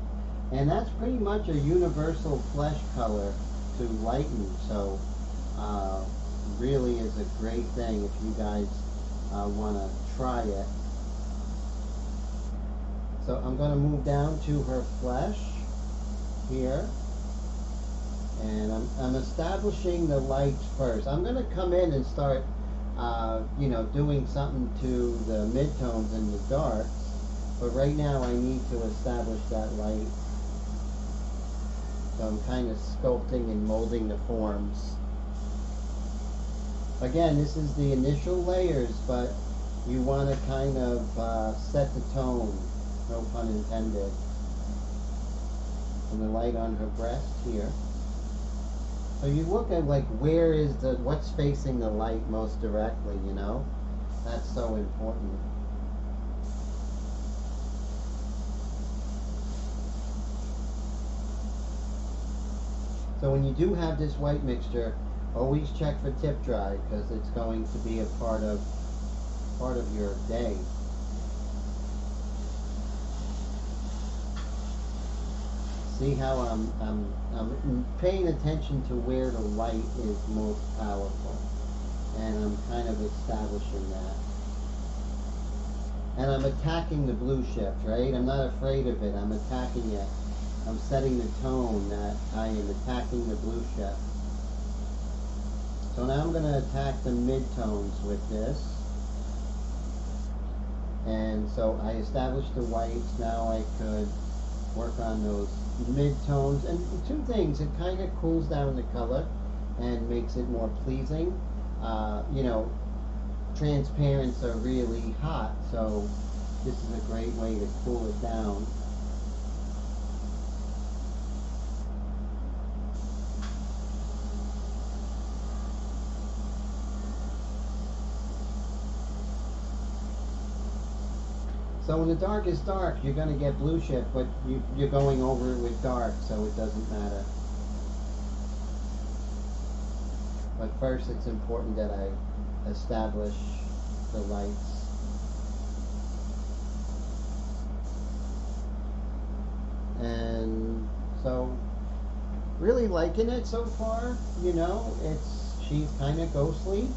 and that's pretty much a universal flesh color to lighten. So really is a great thing if you guys want to try it. So I'm going to move down to her flesh here, and I'm establishing the lights first. I'm going to come in and start you know, doing something to the midtones and the darks, but right now I need to establish that light. So I'm kind of sculpting and molding the forms. Again, this is the initial layers, but you want to kind of set the tone, no pun intended. And the light on her breast here. So you look at like what's facing the light most directly, you know? That's so important. So when you do have this white mixture, always check for tip dry, because it's going to be a part of your day. See how I'm paying attention to where the light is most powerful, and I'm kind of establishing that. And I'm attacking the blue shift, right? I'm not afraid of it. I'm attacking it. I'm setting the tone that I am attacking the blue shift. So now I'm going to attack the midtones with this. And so I established the whites. Now I could work on those midtones. And 2 things, it kind of cools down the color and makes it more pleasing. You know, transparents are really hot, so this is a great way to cool it down. So when the dark is dark, you're going to get blue shift, but you're going over it with dark, so it doesn't matter. But first it's important that I establish the lights. And so, really liking it so far, you know, she's kind of ghostly.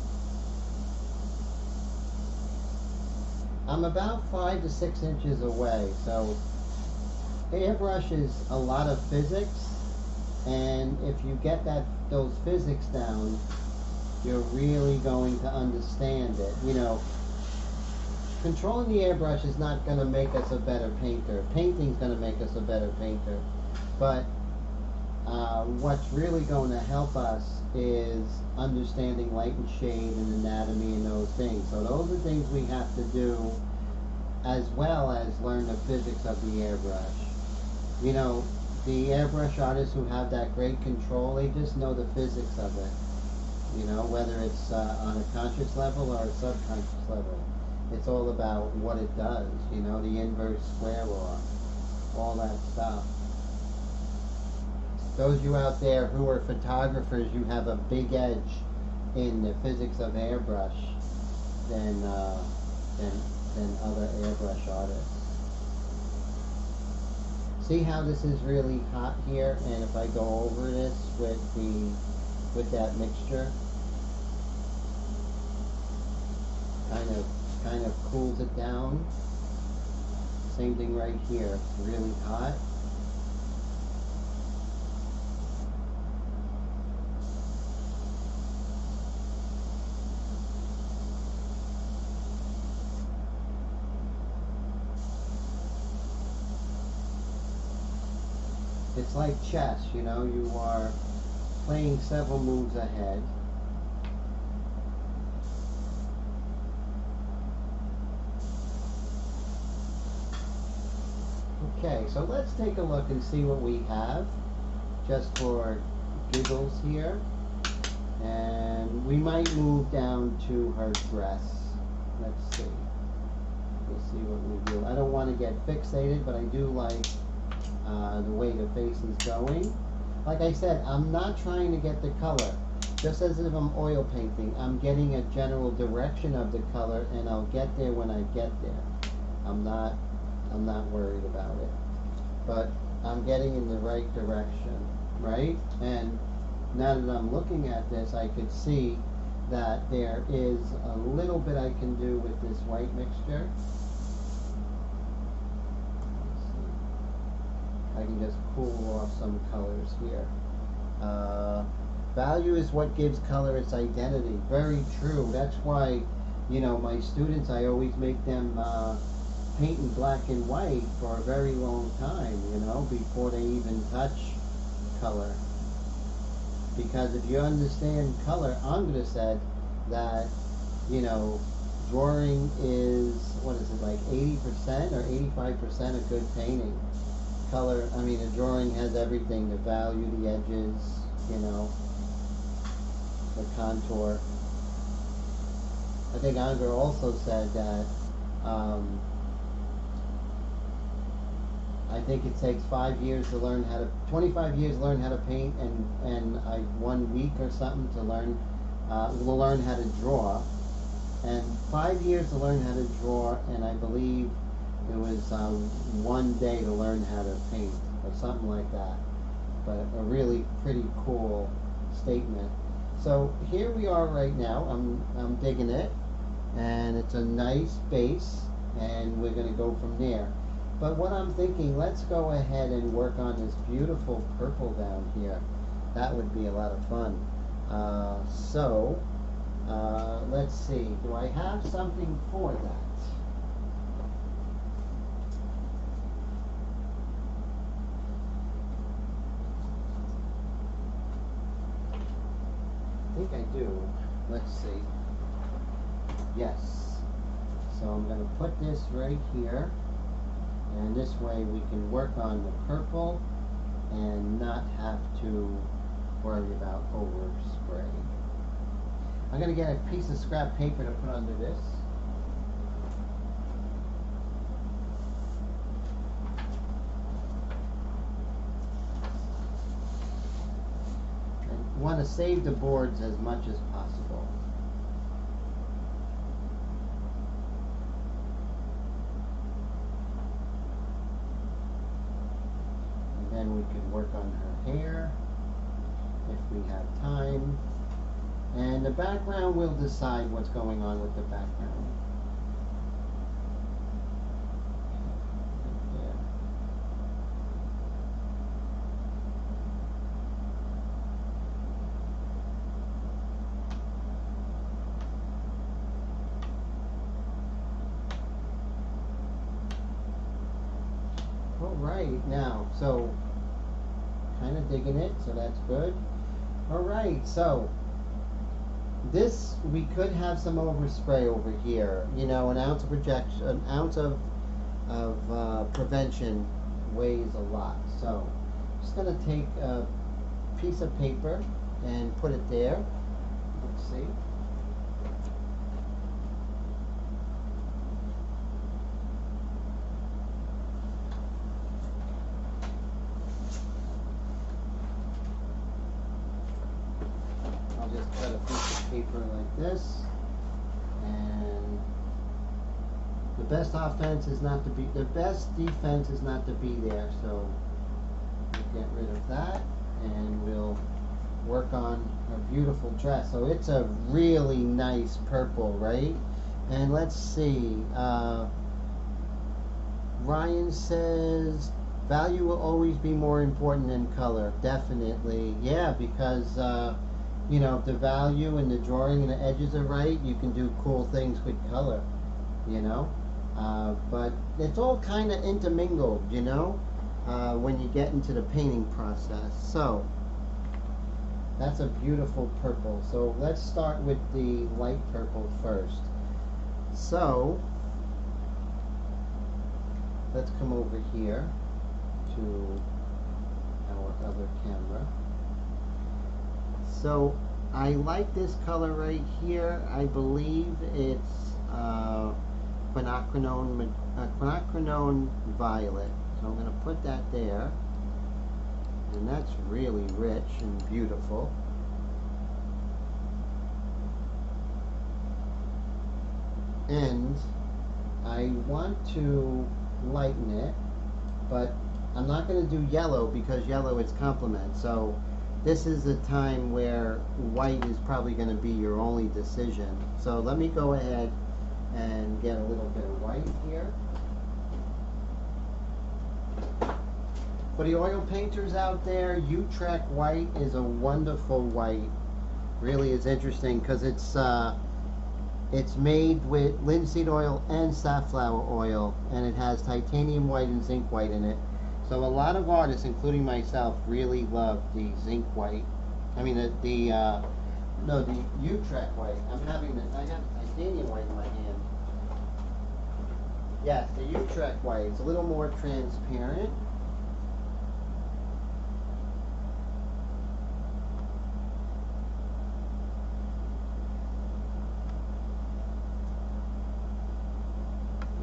I'm about 5 to 6 inches away, so airbrush is a lot of physics, and if you get those physics down, you're really going to understand it. You know, controlling the airbrush is not going to make us a better painter. Painting's going to make us a better painter, but what's really going to help us is understanding light and shade and anatomy and those things. So those are things we have to do, as well as learn the physics of the airbrush. You know, the airbrush artists who have that great control, they just know the physics of it. You know, whether it's on a conscious level or a subconscious level. It's all about what it does, you know, the inverse square law, all that stuff. Those of you out there who are photographers, you have a big edge in the physics of airbrush than other airbrush artists. See how this is really hot here, and if I go over this with that mixture, kind of cools it down. Same thing right here. It's really hot. It's like chess, you know, you are playing several moves ahead. Okay, so let's take a look and see what we have, just for giggles here. And we might move down to her dress. Let's see. We'll see what we do. I don't want to get fixated, but I do like the way the face is going. Like I said, I'm not trying to get the color. Just as if I'm oil painting, I'm getting a general direction of the color, and I'll get there when I get there. I'm not worried about it. But I'm getting in the right direction, right? And now that I'm looking at this, I could see that there is a little bit I can do with this white mixture. I can just cool off some colors here. Value is what gives color its identity. Very true. That's why, you know, my students, I always make them paint in black and white for a very long time, you know, before they even touch color. Because if you understand color, I'm going to say that, you know, drawing is, what is it, like 80% or 85% of good painting. Color, I mean, a drawing has everything, the value, the edges, you know, the contour. I think Anger also said that I think it takes 5 years to learn how to, 25 years to learn how to paint, and 1 week or something to learn, we'll learn how to draw, and 5 years to learn how to draw, and I believe it was 1 day to learn how to paint, or something like that. But a really pretty cool statement. So here we are right now. I'm digging it, and it's a nice base, and we're going to go from there. But what I'm thinking, let's go ahead and work on this beautiful purple down here. That would be a lot of fun. Let's see. Do I have something for that? I think I do. Let's see. Yes. So I'm going to put this right here, and this way we can work on the purple and not have to worry about overspray. I'm going to get a piece of scrap paper to put under this. And want to save the boards as much as possible. And then we could work on her hair if we have time. And the background, we'll decide what's going on with the background. All right, now, so kind of digging it, so that's good. All right, so this, we could have some overspray over here. You know, an ounce of projection, an ounce of prevention weighs a lot. So just going to take a piece of paper and put it there. Let's see. I'll just cut a piece of paper like this. And the best offense is not to be, the best defense is not to be there. So we'll get rid of that and we'll work on a beautiful dress. So it's a really nice purple, right? And let's see. Ryan says value will always be more important than color. Definitely, yeah, because you know, if the value and the drawing and the edges are right, you can do cool things with color, you know. But it's all kind of intermingled, you know, when you get into the painting process. So that's a beautiful purple. So let's start with the light purple first. So let's come over here to our other camera. So I like this color right here. I believe it's quinacridone violet. So I'm going to put that there. And that's really rich and beautiful. And I want to lighten it, but I'm not going to do yellow because yellow is complement. So this is a time where white is probably going to be your only decision. So let me go ahead and get a little bit of white here. For the oil painters out there, Utrecht white is a wonderful white. Really is interesting because it's made with linseed oil and safflower oil, and it has titanium white and zinc white in it. So a lot of artists, including myself, really love the zinc white. I mean the Utrecht white. I have titanium white in my hand. Yes, the Utrecht white. It's a little more transparent.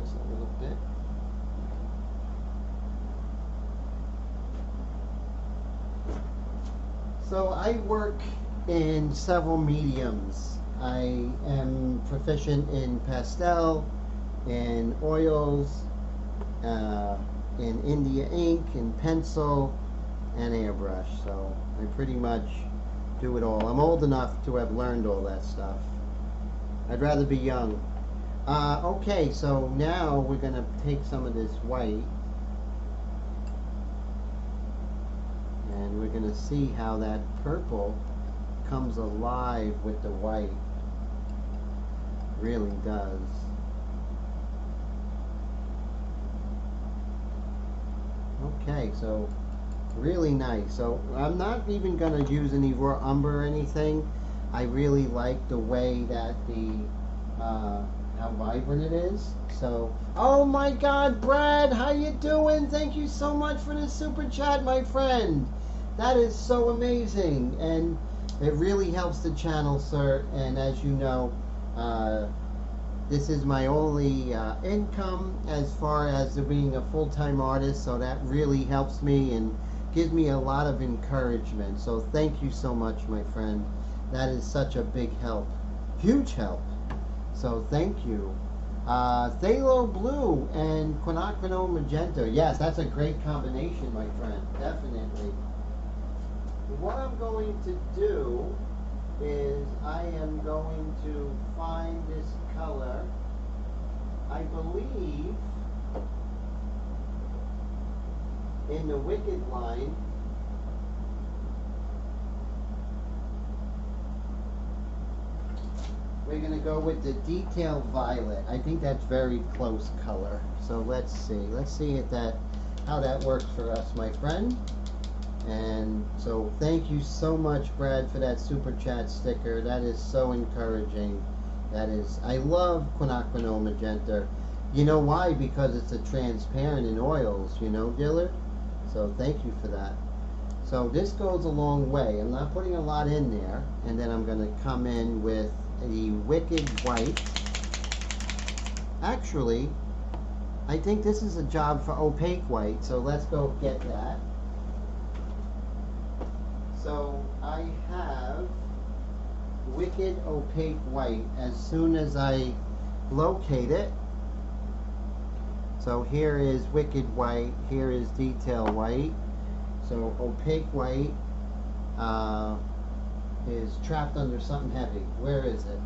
Just a little bit. So I work in several mediums. I am proficient in pastel, in oils, in India ink, in pencil, and airbrush. So I pretty much do it all. I'm old enough to have learned all that stuff. I'd rather be young. Okay, so now we're going to take some of this white and we're going to see how that purple comes alive with the white. Really does. Okay, so really nice. So I'm not even going to use any raw umber or anything. I really like the way that how vibrant it is. So, oh my God, Brad, how you doing? Thank you so much for the super chat, my friend. That is so amazing, and it really helps the channel, sir. And as you know, this is my only income as far as being a full-time artist, so that really helps me and gives me a lot of encouragement. So thank you so much, my friend. That is such a big help, huge help. So thank you. Phthalo blue and quinacridone magenta. Yes, that's a great combination, my friend. Definitely. What I'm going to do is I am going to find this color. I believe in the Wicked line. We're going to go with the Detail Violet. I think that's very close color. So let's see. Let's see how that works for us, my friend. And so thank you so much, Brad, for that super chat sticker. That is so encouraging. That is, I love quinacridone magenta. You know why? Because it's a transparent in oils, you know, Dillard? So thank you for that. So this goes a long way. I'm not putting a lot in there. And then I'm going to come in with the Wicked White. Actually, I think this is a job for opaque white, so let's go get that. So I have Wicked Opaque White as soon as I locate it. So here is Wicked White, here is Detail White. So opaque white is trapped under something heavy. Where is it?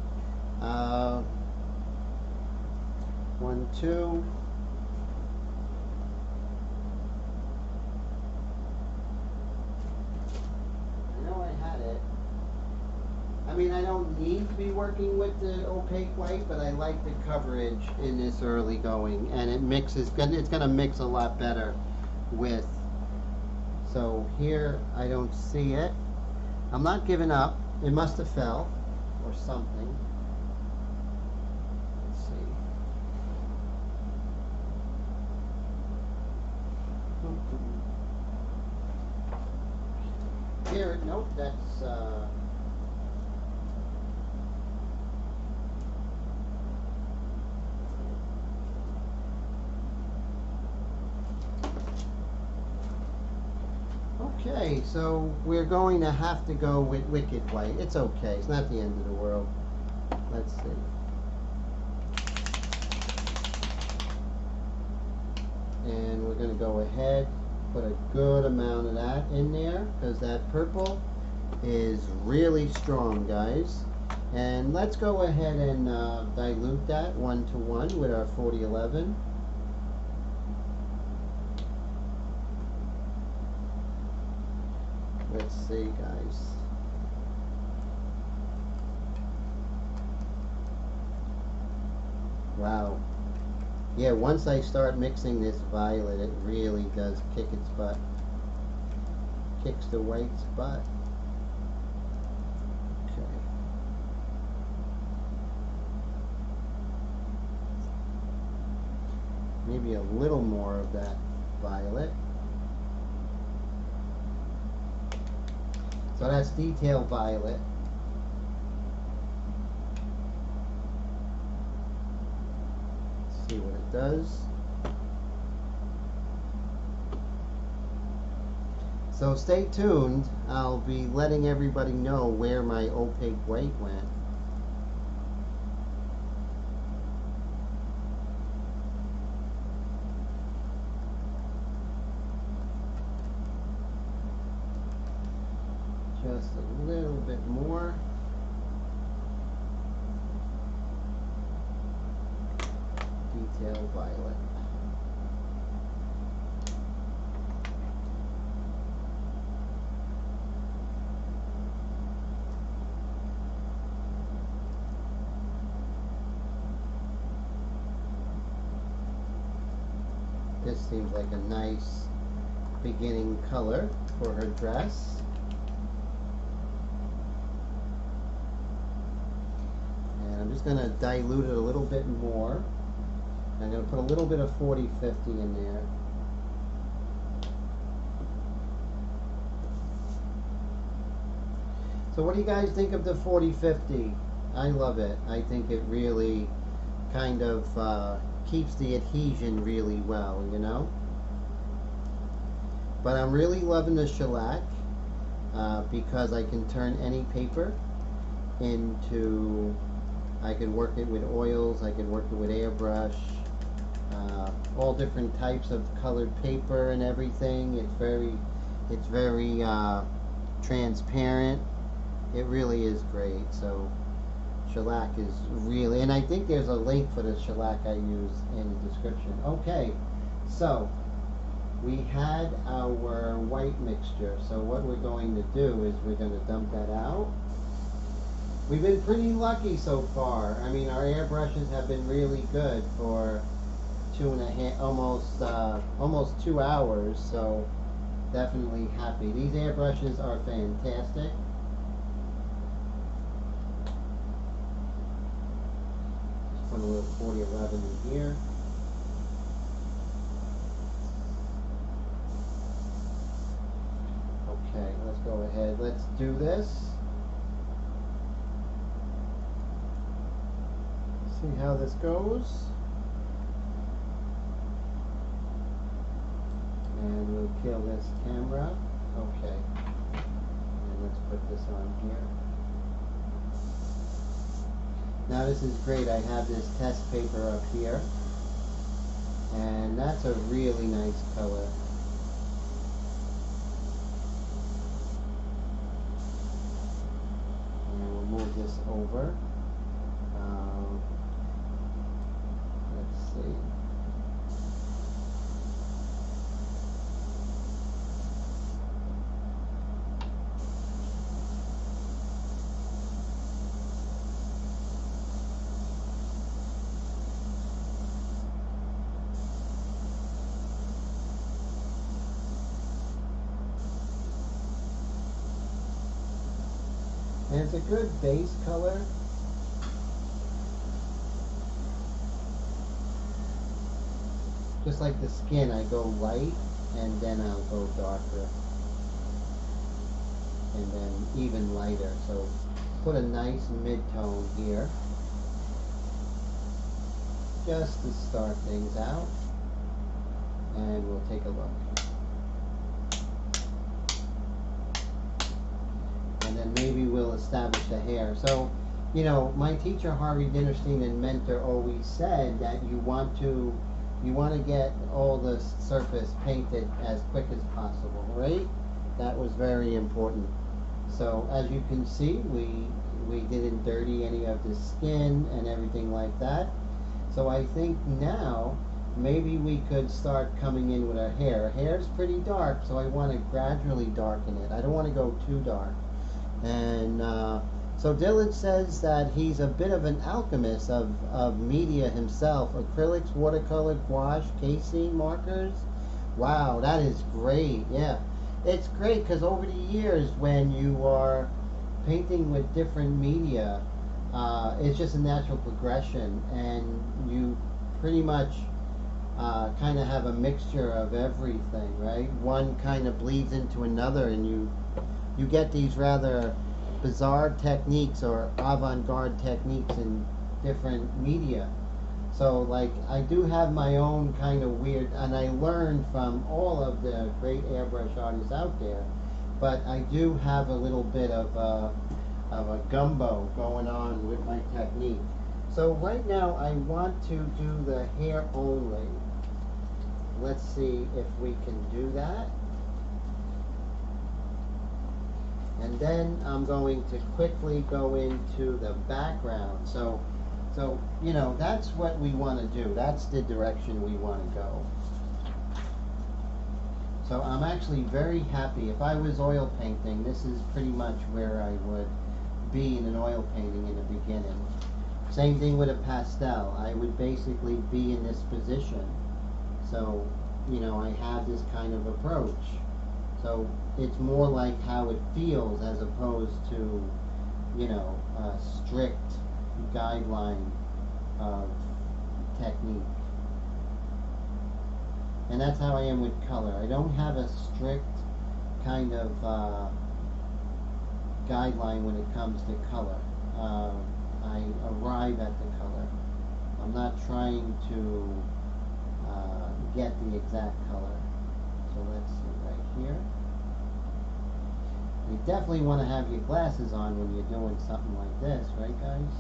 1, 2. I know I had it. I mean, I don't need to be working with the opaque white, but I like the coverage in this early going, and it mixes. It's going to mix a lot better with. So here I don't see it. I'm not giving up. It must have fell or something. Let's see. Here, nope, that's okay, so we're going to have to go with Wicked White. It's okay, it's not the end of the world. Let's see. And we're going to go ahead, put a good amount of that in there, because that purple is really strong, guys. And let's go ahead and dilute that 1:1 with our 4011. Let's see, guys. Wow. Yeah, once I start mixing this violet, it really does kick its butt. Kicks the white's butt. Okay. Maybe a little more of that violet. So that's Detail Violet. Let's see what it does. So stay tuned. I'll be letting everybody know where my opaque white went. Just a little bit more. Detail Violet. This seems like a nice beginning color for her dress. I'm just going to dilute it a little bit more. I'm going to put a little bit of 4050 in there. So what do you guys think of the 4050? I love it. I think it really kind of keeps the adhesion really well, you know? But I'm really loving the shellac because I can turn any paper into... I could work it with oils, I could work it with airbrush, all different types of colored paper and everything. It's very transparent. It really is great. So shellac is really, and I think there's a link for the shellac I use in the description. Okay, so we had our white mixture. So what we're going to do is we're going to dump that out. We've been pretty lucky so far. I mean, our airbrushes have been really good for 2.5, almost 2 hours. So definitely happy. These airbrushes are fantastic. Just put a little 4011 in here. Okay. do this. See how this goes. And we'll kill this camera. Okay. And let's put this on here. Now this is great. I have this test paper up here. And that's a really nice color. And we'll move this over. Let's see. And it's a good base color. Just like the skin, I go light and then I'll go darker. And then even lighter. So put a nice mid-tone here. Just to start things out. And we'll take a look. And then maybe we'll establish the hair. So, you know, my teacher Harvey Dinnerstein and mentor always said that you want to get all the surface painted as quick as possible, right? That was very important. So as you can see, we didn't dirty any of the skin and everything like that. So I think now maybe we could start coming in with our hair. Our hair's pretty dark, so I want to gradually darken it. I don't want to go too dark. And so Dylan says that he's a bit of an alchemist of media himself. Acrylics, watercolor, gouache, KC markers. Wow, that is great. Yeah, it's great because over the years when you are painting with different media, it's just a natural progression, and you pretty much kind of have a mixture of everything, right? One kind of bleeds into another, and you get these rather bizarre techniques or avant-garde techniques in different media. So like I do have my own kind of weird, and I learned from all of the great airbrush artists out there, but I do have a little bit of a gumbo going on with my technique. So right now I want to do the hair only. Let's see if we can do that. And then I'm going to quickly go into the background. So you know, that's what we want to do. That's the direction we want to go. So I'm actually very happy. If I was oil painting, this is pretty much where I would be in an oil painting in the beginning. Same thing with a pastel. I would basically be in this position. So, you know, I have this kind of approach. So it's more like how it feels as opposed to, you know, a strict guideline of technique. And that's how I am with color. I don't have a strict kind of guideline when it comes to color. I arrive at the color. I'm not trying to get the exact color. So let's see right here. You definitely want to have your glasses on when you're doing something like this, right guys?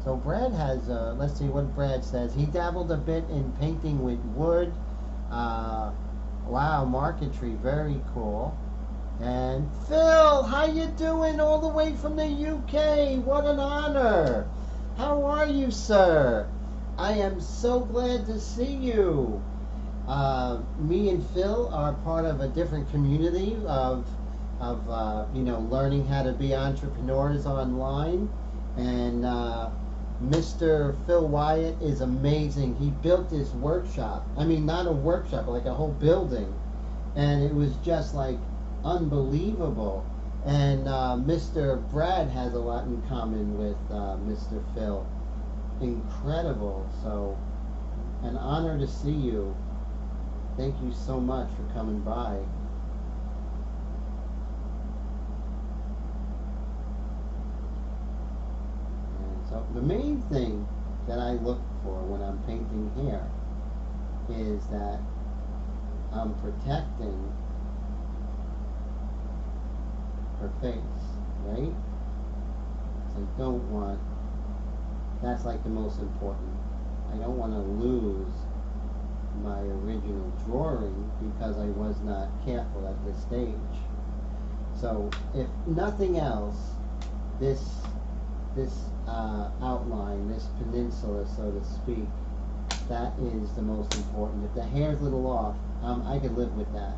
So Brad has, let's see what Brad says. He dabbled a bit in painting with wood. Wow, marquetry, very cool. And Phil, how you doing all the way from the UK? What an honor. How are you, sir? I am so glad to see you. Me and Phil are part of a different community of you know, learning how to be entrepreneurs online. And Mr. Phil Wyatt is amazing. He built this workshop. I mean, not a workshop, but like a whole building. And it was just like unbelievable. And Mr. Brad has a lot in common with Mr. Phil. Incredible. So, an honor to see you. Thank you so much for coming by. the main thing that I look for when I'm painting hair is that I'm protecting her face, right? So I don't want, that's like the most important. I don't want to lose my original drawing because I was not careful at this stage. So if nothing else, this outline, this peninsula, so to speak, that is the most important. If the hair's a little off, I can live with that.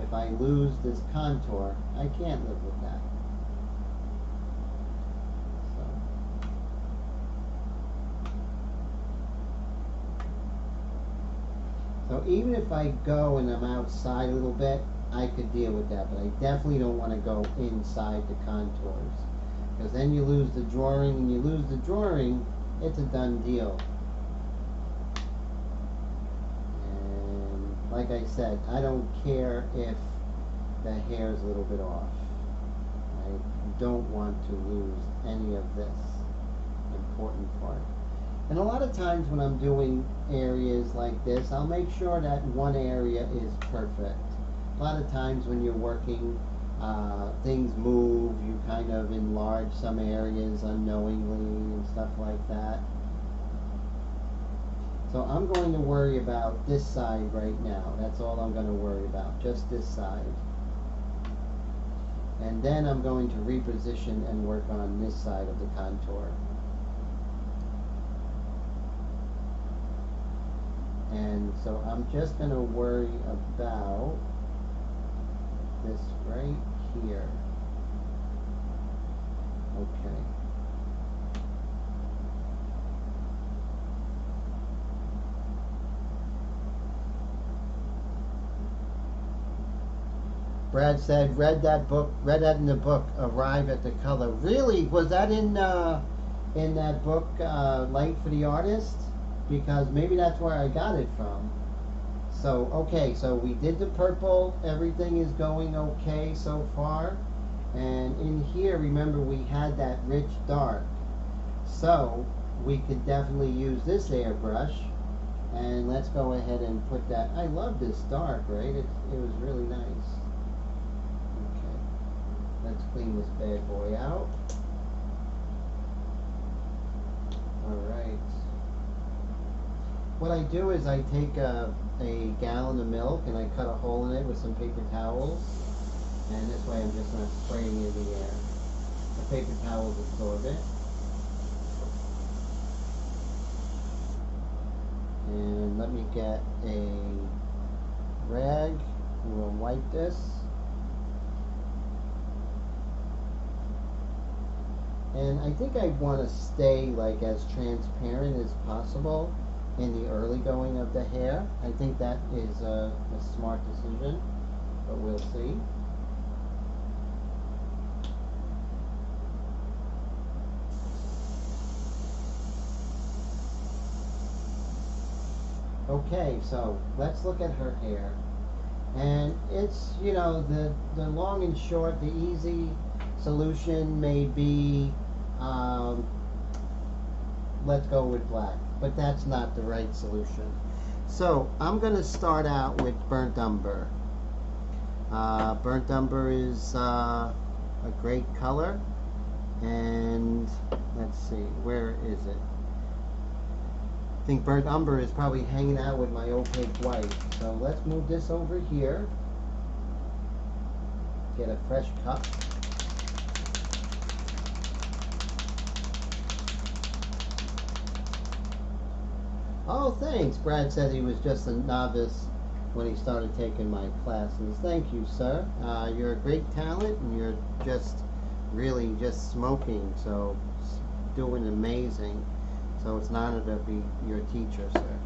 If I lose this contour, I can't live with that. So even if I go and I'm outside a little bit, I could deal with that, but I definitely don't want to go inside the contours, because then you lose the drawing, and you lose the drawing, it's a done deal. And like I said, I don't care if the hair's a little bit off. I don't want to lose any of this important part. And a lot of times when I'm doing areas like this, I'll make sure that one area is perfect. A lot of times when you're working, things move, you kind of enlarge some areas unknowingly and stuff like that. So I'm going to worry about this side right now. That's all I'm going to worry about, just this side. And then I'm going to reposition and work on this side of the contour. And so I'm just going to worry about this right here. Okay. Brad said, read that in the book, Arrive at the Color. Really? Was that in that book, Light for the Artist? Because maybe that's where I got it from. So, okay, so we did the purple. Everything is going okay so far. And in here, remember, we had that rich dark. So, we could definitely use this airbrush. And let's go ahead and put that. I love this dark, right? It was really nice. Okay, let's clean this bad boy out. Alright. What I do is I take a gallon of milk and I cut a hole in it with some paper towels, and this way I'm just not spraying it in the air. The paper towels absorb it. And let me get a rag and we'll wipe this. And I think I want to stay like as transparent as possible in the early going of the hair. I think that is a smart decision, but we'll see. Okay, so let's look at her hair. And it's, you know, the long and short, the easy solution may be, let's go with black. But that's not the right solution. So I'm going to start out with burnt umber. Burnt umber is a great color. And let's see, where is it? I think burnt umber is probably hanging out with my opaque white. So let's move this over here. Get a fresh cup. Oh, thanks. Brad said he was just a novice when he started taking my classes. Thank you, sir. You're a great talent, and you're just really just smoking, so doing amazing. So it's an honor to be your teacher, sir.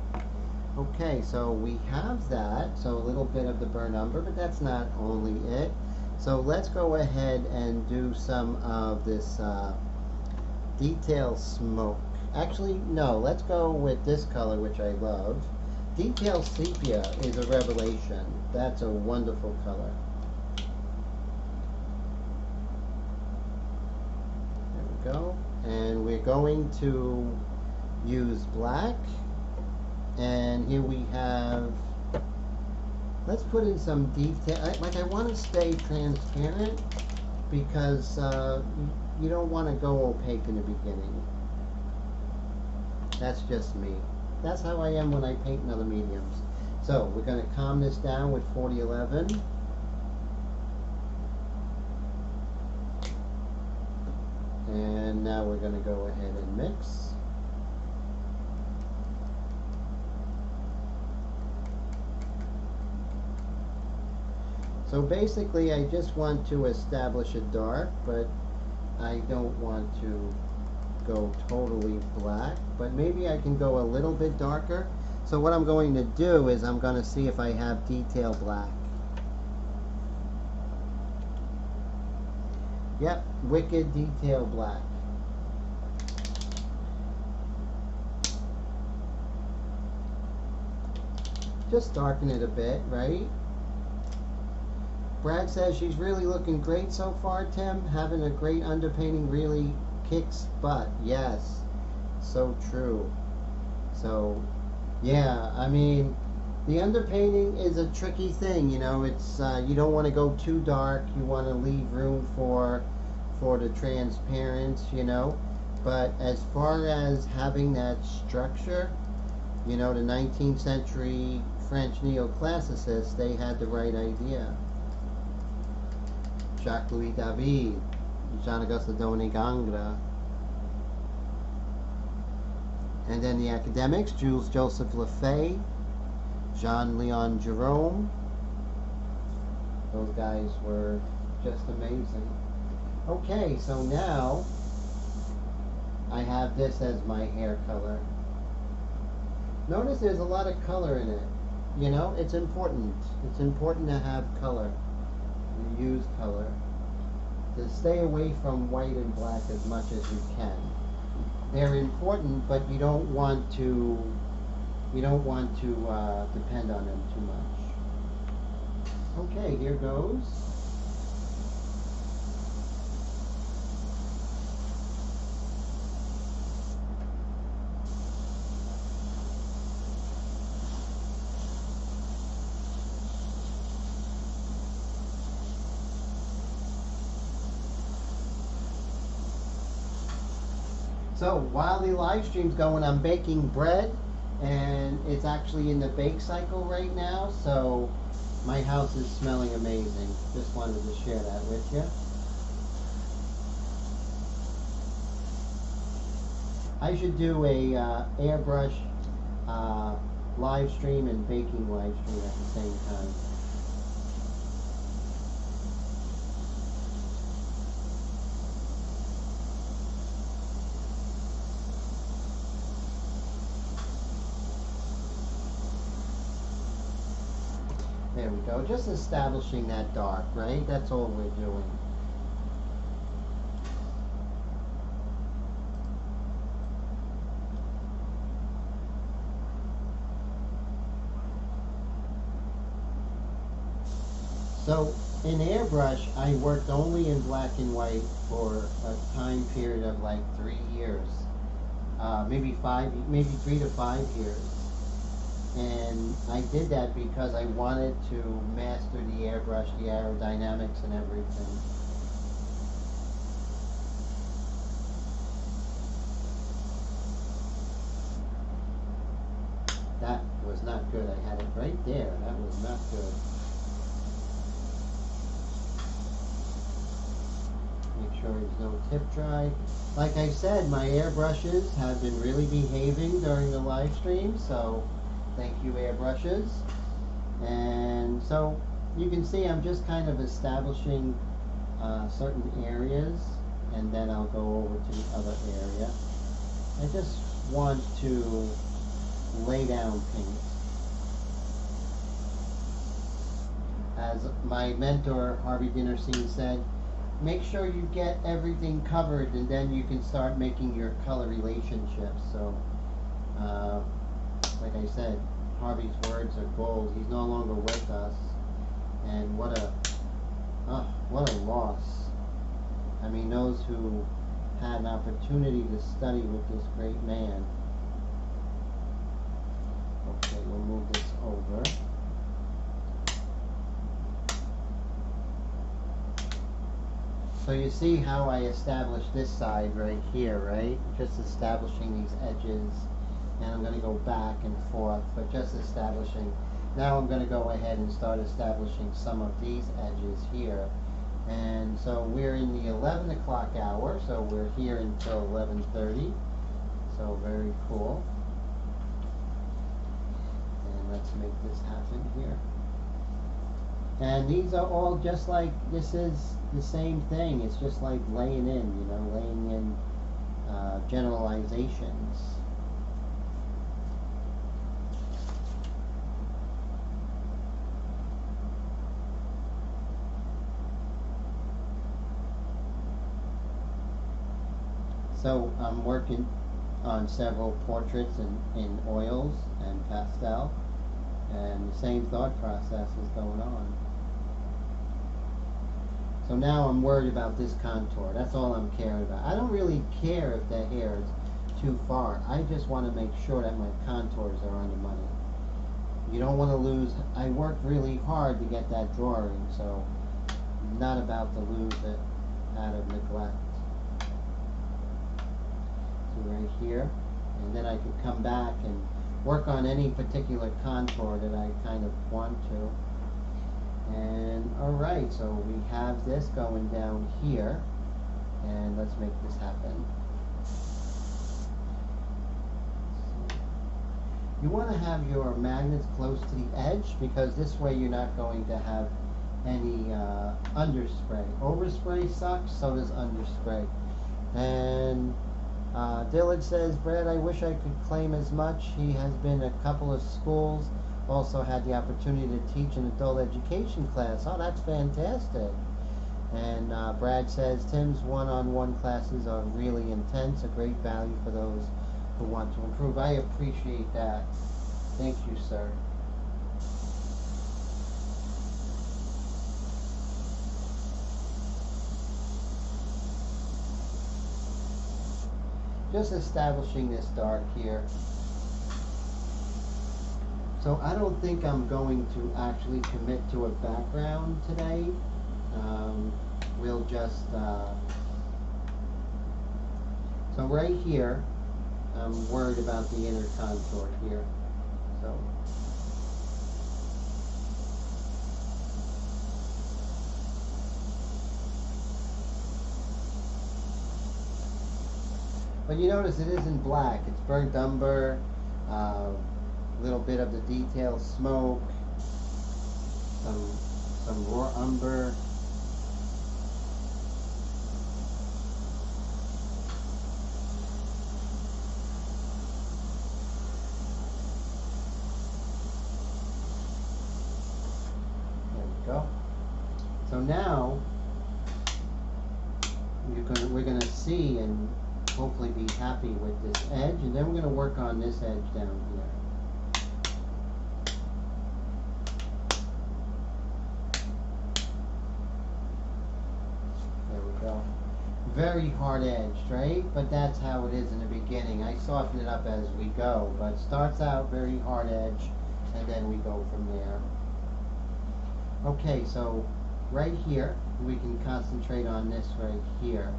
Okay, so we have that. So a little bit of the burnt umber, but that's not only it. So let's go ahead and do some of this detail smoke. Actually, no, let's go with this color, which I love. Detail sepia is a revelation. That's a wonderful color. There we go. And we're we're going to use black, and here we have, let's put in some detail. I want to stay transparent because you don't want to go opaque in the beginning. That's just me. That's how I am when I paint in other mediums. So we're going to calm this down with 4011. And now we're going to go ahead and mix. So basically I just want to establish a dark, but I don't want to go totally black, but maybe I can go a little bit darker. So what I'm going to do is I'm going to see if I have detail black. Yep, wicked detail black. Just darken it a bit, right? Brad says she's really looking great so far, Tim. Having a great underpainting really kicks butt. Yes, so true. So, yeah, I mean, the underpainting is a tricky thing, you know. It's you don't want to go too dark. You want to leave room for the transparency, you know. But as far as having that structure, you know, the 19th century French neoclassicists, they had the right idea. Jacques-Louis David, Jean-Auguste Donegangre. And then the academics, Jules Joseph Lafay, Jean-Leon Jerome. Those guys were just amazing. Okay, so now I have this as my hair color. Notice there's a lot of color in it. You know, it's important. It's important to have color. You use color. To stay away from white and black as much as you can. They're important, but you don't want to depend on them too much. Okay, here goes. So while the live stream's going, I'm baking bread, and it's actually in the bake cycle right now, so my house is smelling amazing. Just wanted to share that with you. I should do a airbrush live stream and baking live stream at the same time. There we go, just establishing that dark, right? That's all we're doing. So in airbrush, I worked only in black and white for a time period of like 3 years, maybe 3 to 5 years. And I did that because I wanted to master the airbrush, the aerodynamics and everything. That was not good. I had it right there. That was not good. Make sure there's no tip dry. Like I said, my airbrushes have been really behaving during the live stream, so thank you, airbrushes. And so you can see I'm just kind of establishing certain areas, and then I'll go over to the other area. I just want to lay down paint. As my mentor, Harvey Dinnerstein, said, make sure you get everything covered, and then you can start making your color relationships. So like I said, Harvey's words are gold. He's no longer with us, and what a loss. I mean, those who had an opportunity to study with this great man. Okay, we'll move this over. So you see how I established this side right here, right? Just establishing these edges, and I'm going to go back and forth, but just establishing. Now I'm going to go ahead and start establishing some of these edges here. And so we're in the 11 o'clock hour, so we're here until 11:30. So very cool. And let's make this happen here. And these are all just like, this is the same thing. It's just like laying in, you know, laying in generalizations. So I'm working on several portraits in oils and pastel, and the same thought process is going on. So now I'm worried about this contour. That's all I'm caring about. I don't really care if the hair is too far. I just want to make sure that my contours are on the money. You don't want to lose. I worked really hard to get that drawing, so I'm not about to lose it out of neglect. So right here, and then I can come back and work on any particular contour that I kind of want to. And alright, so we have this going down here, and let's make this happen. You want to have your magnets close to the edge, because this way you're not going to have any underspray. Overspray sucks, so does underspray. And Dylan says, Brad, I wish I could claim as much. He has been a couple of schools. Also had the opportunity to teach an adult education class. Oh, that's fantastic. And Brad says, Tim's one-on-one classes are really intense, a great value for those who want to improve. I appreciate that. Thank you, sir. Just establishing this dark here. So I don't think I'm going to actually commit to a background today. We'll just, so right here, I'm worried about the inner contour here. So. But you notice it isn't black, it's burnt umber, little bit of the detail smoke, some raw umber. There we go. So now we're gonna see and hopefully be happy with this edge, and then we're going to work on this edge down here. There we go. Very hard edged, right? But that's how it is in the beginning. I soften it up as we go, but it starts out very hard edge, and then we go from there. Okay, so right here, we can concentrate on this right here.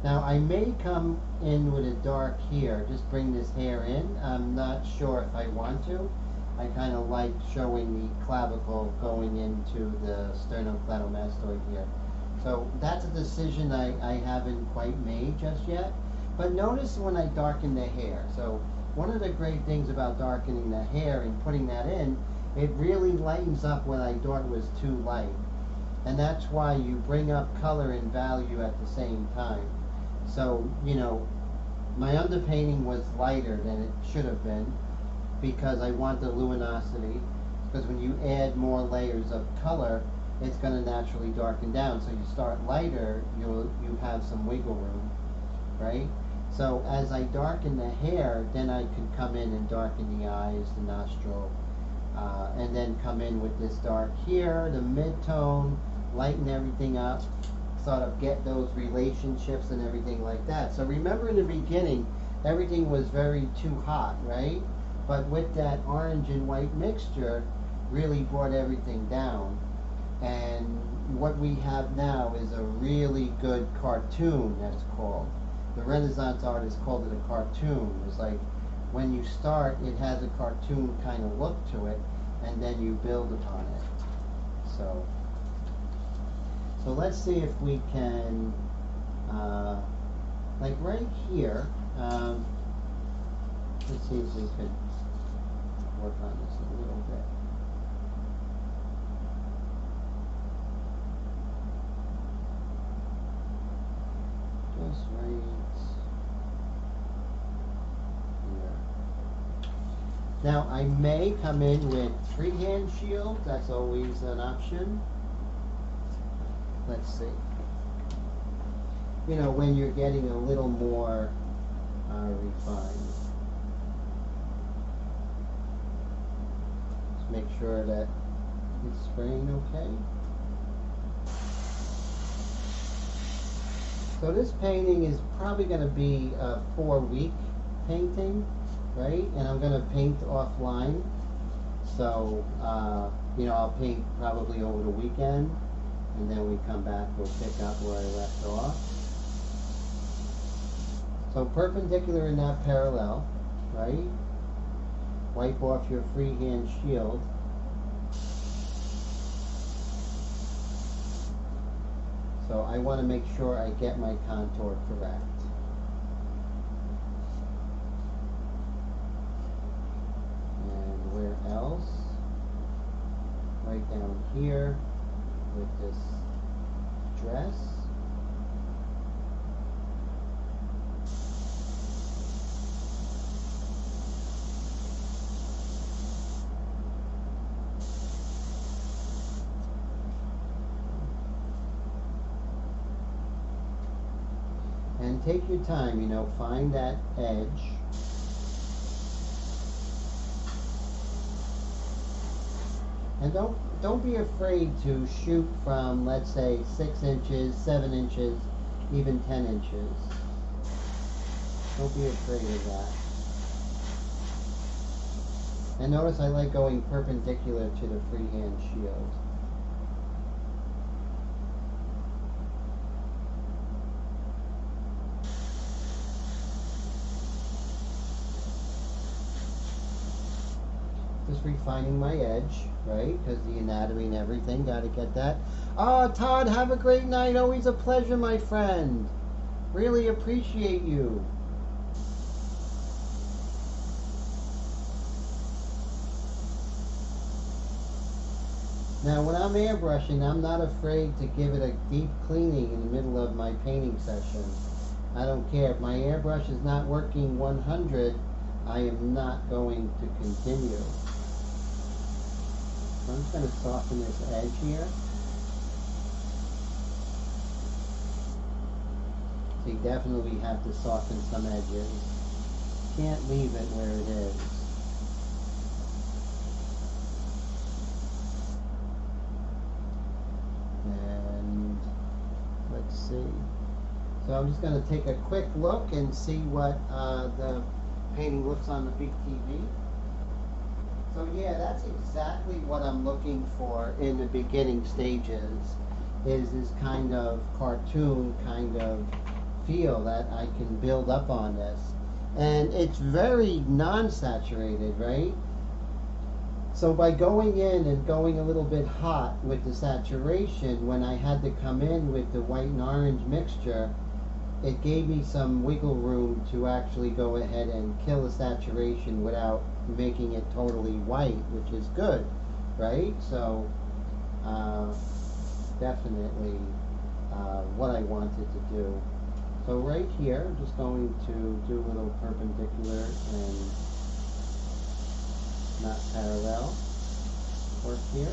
Now I may come in with a dark here, just bring this hair in. I'm not sure if I want to. I kind of like showing the clavicle going into the sternocleidomastoid here. So that's a decision I haven't quite made just yet. But notice when I darken the hair. So one of the great things about darkening the hair and putting that in, it really lightens up what I thought was too light. And that's why you bring up color and value at the same time. So, you know, my underpainting was lighter than it should have been because I want the luminosity. Because when you add more layers of color, it's going to naturally darken down. So you start lighter, you have some wiggle room, right? So as I darken the hair, then I could come in and darken the eyes, the nostril, and then come in with this dark here, the mid-tone, lighten everything up. sort of get those relationships and everything like that. So remember in the beginning, everything was very too hot, right? But with that orange and white mixture, really brought everything down. And what we have now is a really good cartoon, that's called. The Renaissance artists called it a cartoon. It's like when you start, it has a cartoon kind of look to it, and then you build upon it. So let's see if we can, like right here, let's see if we could work on this a little bit. Just right here. Now I may come in with freehand shield. That's always an option. Let's see. You know, when you're getting a little more refined. Just make sure that it's spraying okay. So this painting is probably going to be a 4-week painting, right? And I'm going to paint offline. So, you know, I'll paint probably over the weekend. And then we come back, we'll pick up where I left off. So perpendicular and not parallel, right? Wipe off your freehand shield. So I want to make sure I get my contour correct. And where else? Right down here with this dress. And take your time, you know, find that edge. And don't be afraid to shoot from, let's say, 6 inches, 7 inches, even 10 inches. Don't be afraid of that. And notice I like going perpendicular to the freehand shield. Just refining my edge, right? Because the anatomy and everything, got to get that. Oh, Todd, have a great night. Always a pleasure, my friend. Really appreciate you. Now, when I'm airbrushing, I'm not afraid to give it a deep cleaning in the middle of my painting session. I don't care. If my airbrush is not working 100, I am not going to continue. So I'm just going to soften this edge here. So you definitely have to soften some edges. Can't leave it where it is. And let's see. So I'm just going to take a quick look and see what the painting looks on the big TV. So yeah, that's exactly what I'm looking for in the beginning stages, is this kind of cartoon kind of feel that I can build up on this. And it's very non-saturated, right? So by going in and going a little bit hot with the saturation, when I had to come in with the white and orange mixture, it gave me some wiggle room to actually go ahead and kill the saturation without making it totally white, which is good, right? So definitely what I wanted to do. So right here, I'm just going to do a little perpendicular and not parallel work here,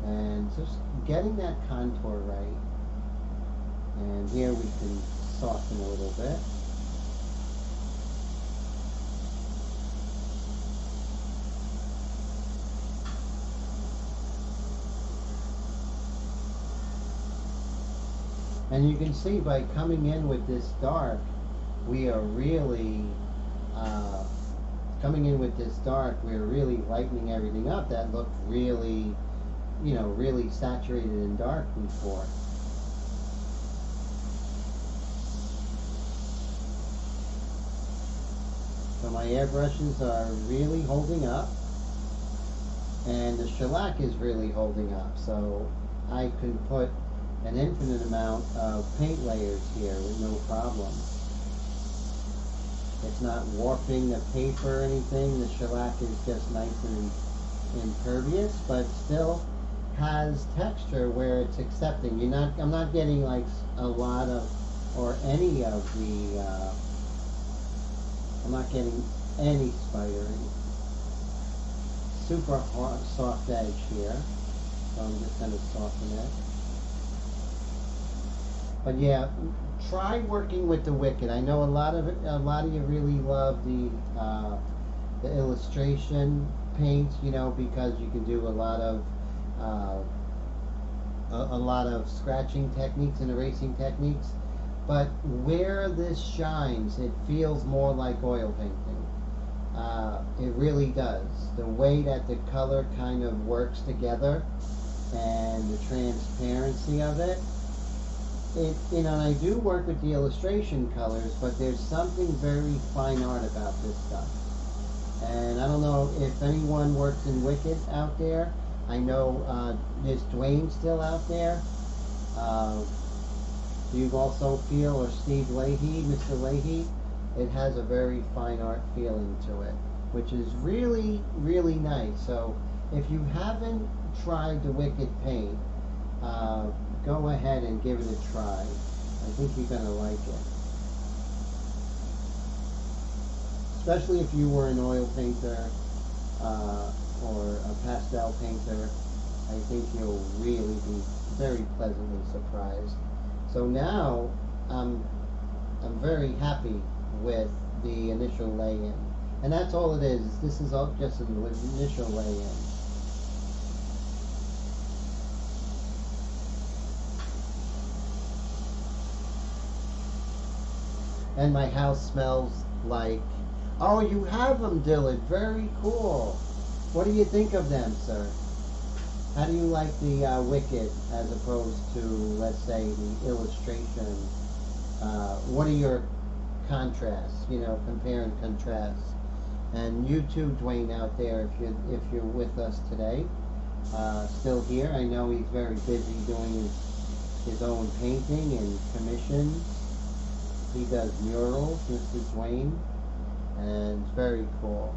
and just getting that contour right. And here we can soften a little bit. And you can see by coming in with this dark, we are really coming in with this dark, we're really lightening everything up that looked really, you know, really saturated and dark before. So my airbrushes are really holding up, and the shellac is really holding up. So I can put an infinite amount of paint layers here with no problem. It's not warping the paper or anything. The shellac is just nice and impervious, but still has texture where it's accepting. I'm not getting like a lot of, or any of the, I'm not getting any spidering. Super hard, soft edge here. So I'm just going to soften it. But yeah, try working with the Wicked. I know a lot of you really love the illustration paints, you know, because you can do a lot of scratching techniques and erasing techniques. But where this shines, it feels more like oil painting. It really does. The way that the color kind of works together and the transparency of it. You know, and I do work with the illustration colors, but there's something very fine art about this stuff. And I don't know if anyone works in Wicked out there. I know is Dwayne still out there? Do you also feel, or Steve Leahy, Mr. Leahy? It has a very fine art feeling to it, which is really, really nice. So if you haven't tried the Wicked paint, go ahead and give it a try. I think you're going to like it. Especially if you were an oil painter or a pastel painter, I think you'll really be very pleasantly surprised. So now I'm very happy with the initial lay-in. And that's all it is. This is all just an initial lay-in. And my house smells like... Oh, you have them, Dillard. Very cool. What do you think of them, sir? How do you like the Wicked as opposed to, let's say, the illustration? What are your contrasts? You know, compare and contrast. And you too, Dwayne, out there, if you're with us today, still here. I know he's very busy doing his own painting and commissions. He does murals, Mr. Dwayne, and it's very cool.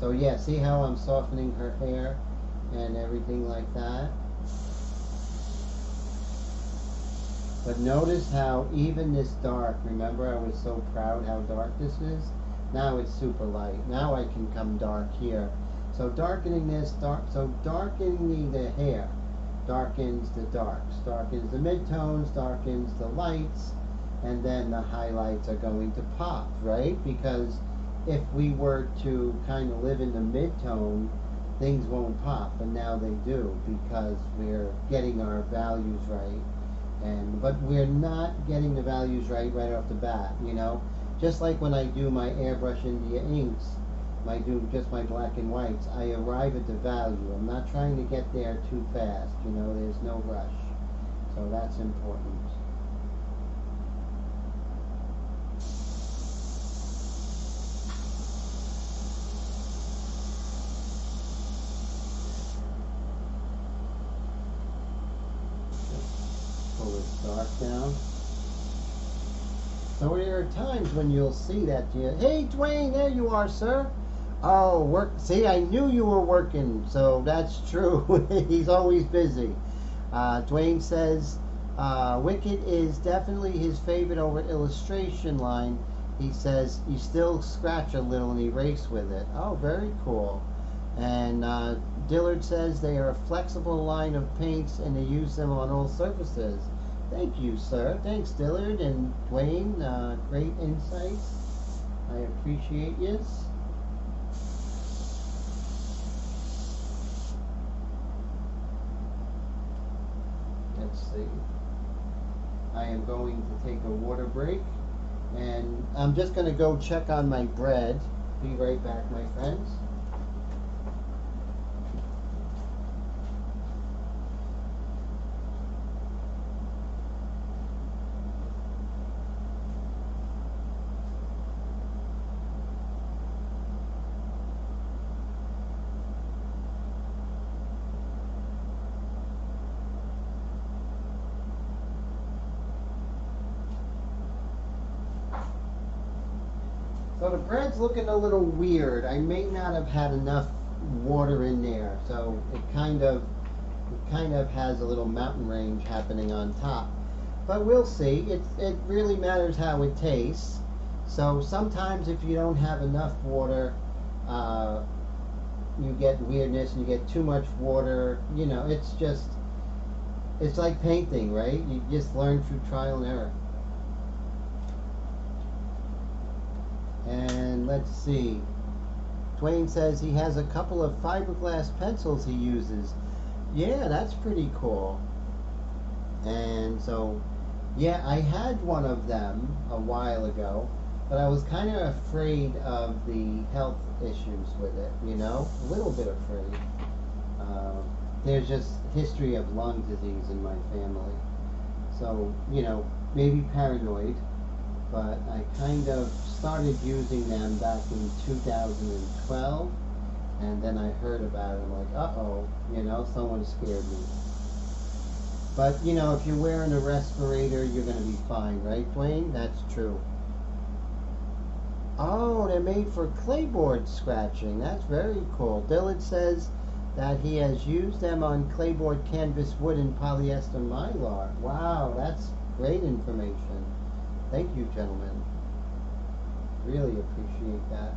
So yeah, see how I'm softening her hair and everything like that? But notice how even this dark, remember I was so proud how dark this is? Now it's super light. Now I can come dark here. So darkening this, darkening the hair darkens the darks, darkens the midtones, darkens the lights, and then the highlights are going to pop, right? Because if we were to kind of live in the midtone, things won't pop, but now they do because we're getting our values right. But we're not getting the values right off the bat, you know? Just like when I do my Airbrush India inks, just my black and whites, I arrive at the value. I'm not trying to get there too fast, you know, there's no rush. So that's important. Just pull this dark down. So there are times when you'll see that, hey Dwayne, there you are, sir. Oh, work. See, I knew you were working, so that's true. He's always busy. Dwayne says, Wicked is definitely his favorite over illustration line. He says, you still scratch a little and erase with it. Oh, very cool. And Dillard says they are a flexible line of paints and they use them on all surfaces. Thank you, sir. Thanks, Dillard and Dwayne. Great insights. I appreciate you. Let's see. am going to take a water break, and I'm just going to go check on my bread. Be right back, my friends. So the bread's looking a little weird. I may not have had enough water in there, so it kind of has a little mountain range happening on top. But we'll see. It really matters how it tastes. So sometimes if you don't have enough water, you get weirdness, and you get too much water. You know, it's like painting, right? You just learn through trial and error. And let's see. Dwayne says he has a couple of fiberglass pencils he uses. Yeah, that's pretty cool. And so, yeah, I had one of them a while ago, but I was kind of afraid of the health issues with it, you know? A little bit afraid. There's just history of lung disease in my family. So, you know, maybe paranoid. But I kind of started using them back in 2012, and then I heard about it. I'm like, uh-oh, you know, someone scared me. But, you know, if you're wearing a respirator, you're going to be fine, right, Dwayne? That's true. Oh, they're made for clayboard scratching. That's very cool. Dylan says that he has used them on clayboard canvas wood and polyester mylar. Wow, that's great information. Thank you, gentlemen. Really appreciate that.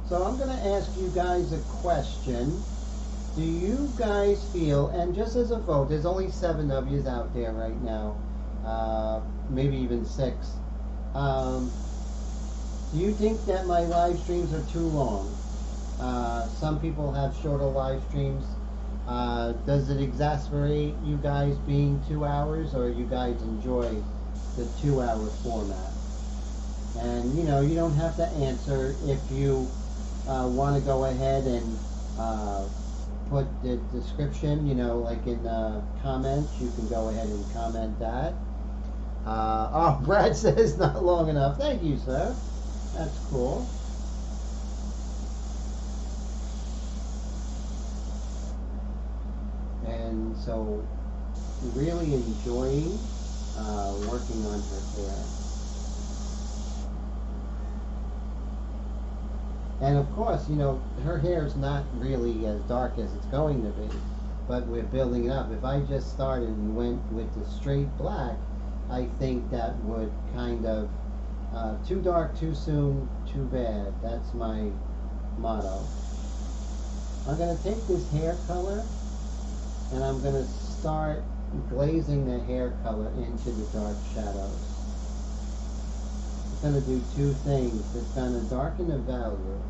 So I'm going to ask you guys a question. Do you guys feel, and just as a vote, there's only 7 of you out there right now, maybe even 6. Do you think that my live streams are too long? Some people have shorter live streams. Does it exasperate you guys being 2 hours, or you guys enjoy the 2-hour format? And you know, you don't have to answer. If you want to go ahead and put the description, you know, like in comments, you can go ahead and comment that. Oh, Brad says not long enough. Thank you, sir. That's cool. And so, really enjoying working on her hair. And of course, you know, her hair is not really as dark as it's going to be, but we're building it up. If I just started and went with the straight black, I think that would kind of, too dark too soon, too bad. That's my motto. I'm going to take this hair color and I'm going to start glazing the hair color into the dark shadows. It's going to do 2 things. It's going to darken the value,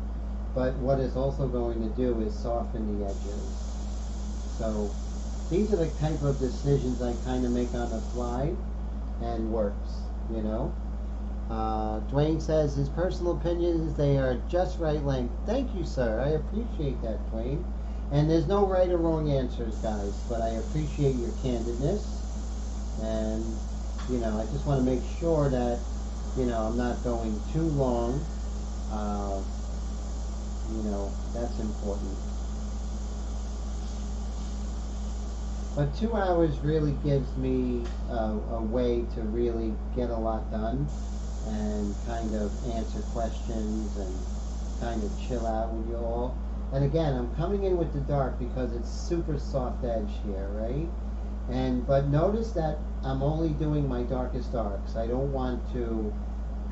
but what it's also going to do is soften the edges. So these are the type of decisions I kind of make on the fly, and works, you know. Dwayne says his personal opinion is they are just right length. Thank you, sir. I appreciate that, Dwayne. And there's no right or wrong answers, guys, but I appreciate your candidness. And, you know, I just want to make sure that, you know, I'm not going too long. You know, that's important. But 2 hours really gives me a way to really get a lot done and kind of answer questions and kind of chill out with you all. And again, I'm coming in with the dark because it's super soft edge here, right? But notice that I'm only doing my darkest darks. I don't want to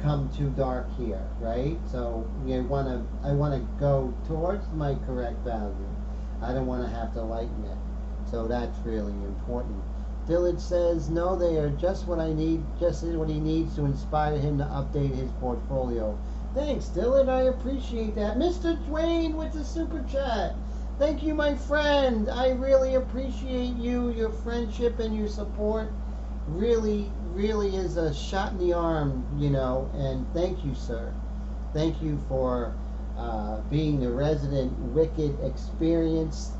come too dark here, right? So I want to go towards my correct value. I don't want to have to lighten it. So that's really important. Dillard says, no, they are just what I need, just what he needs to inspire him to update his portfolio. Thanks, Dillard. I appreciate that. Mr. Dwayne with the super chat. Thank you, my friend. I really appreciate you, your friendship, and your support. really is a shot in the arm, and thank you, sir. Thank you for being the resident Wicked experienced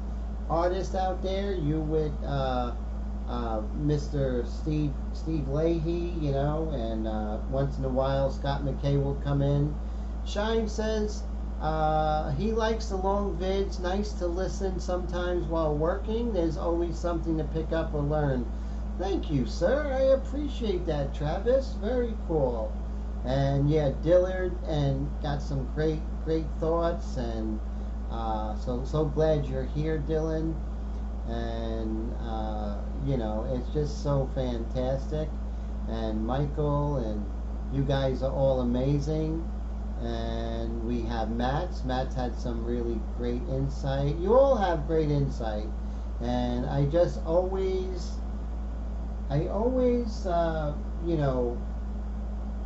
artist out there. You with Mr. Steve Leahy, and once in a while Scott McKay will come in. Shine says he likes the long vids. Nice to listen sometimes while working. There's always something to pick up or learn. Thank you, sir. I appreciate that, Travis. Very cool. And yeah, Dillard, and got some great thoughts, and so glad you're here, Dylan. And it's just so fantastic. And Michael, and you guys are all amazing. And we have Matt's had some really great insight. You all have great insight, and I always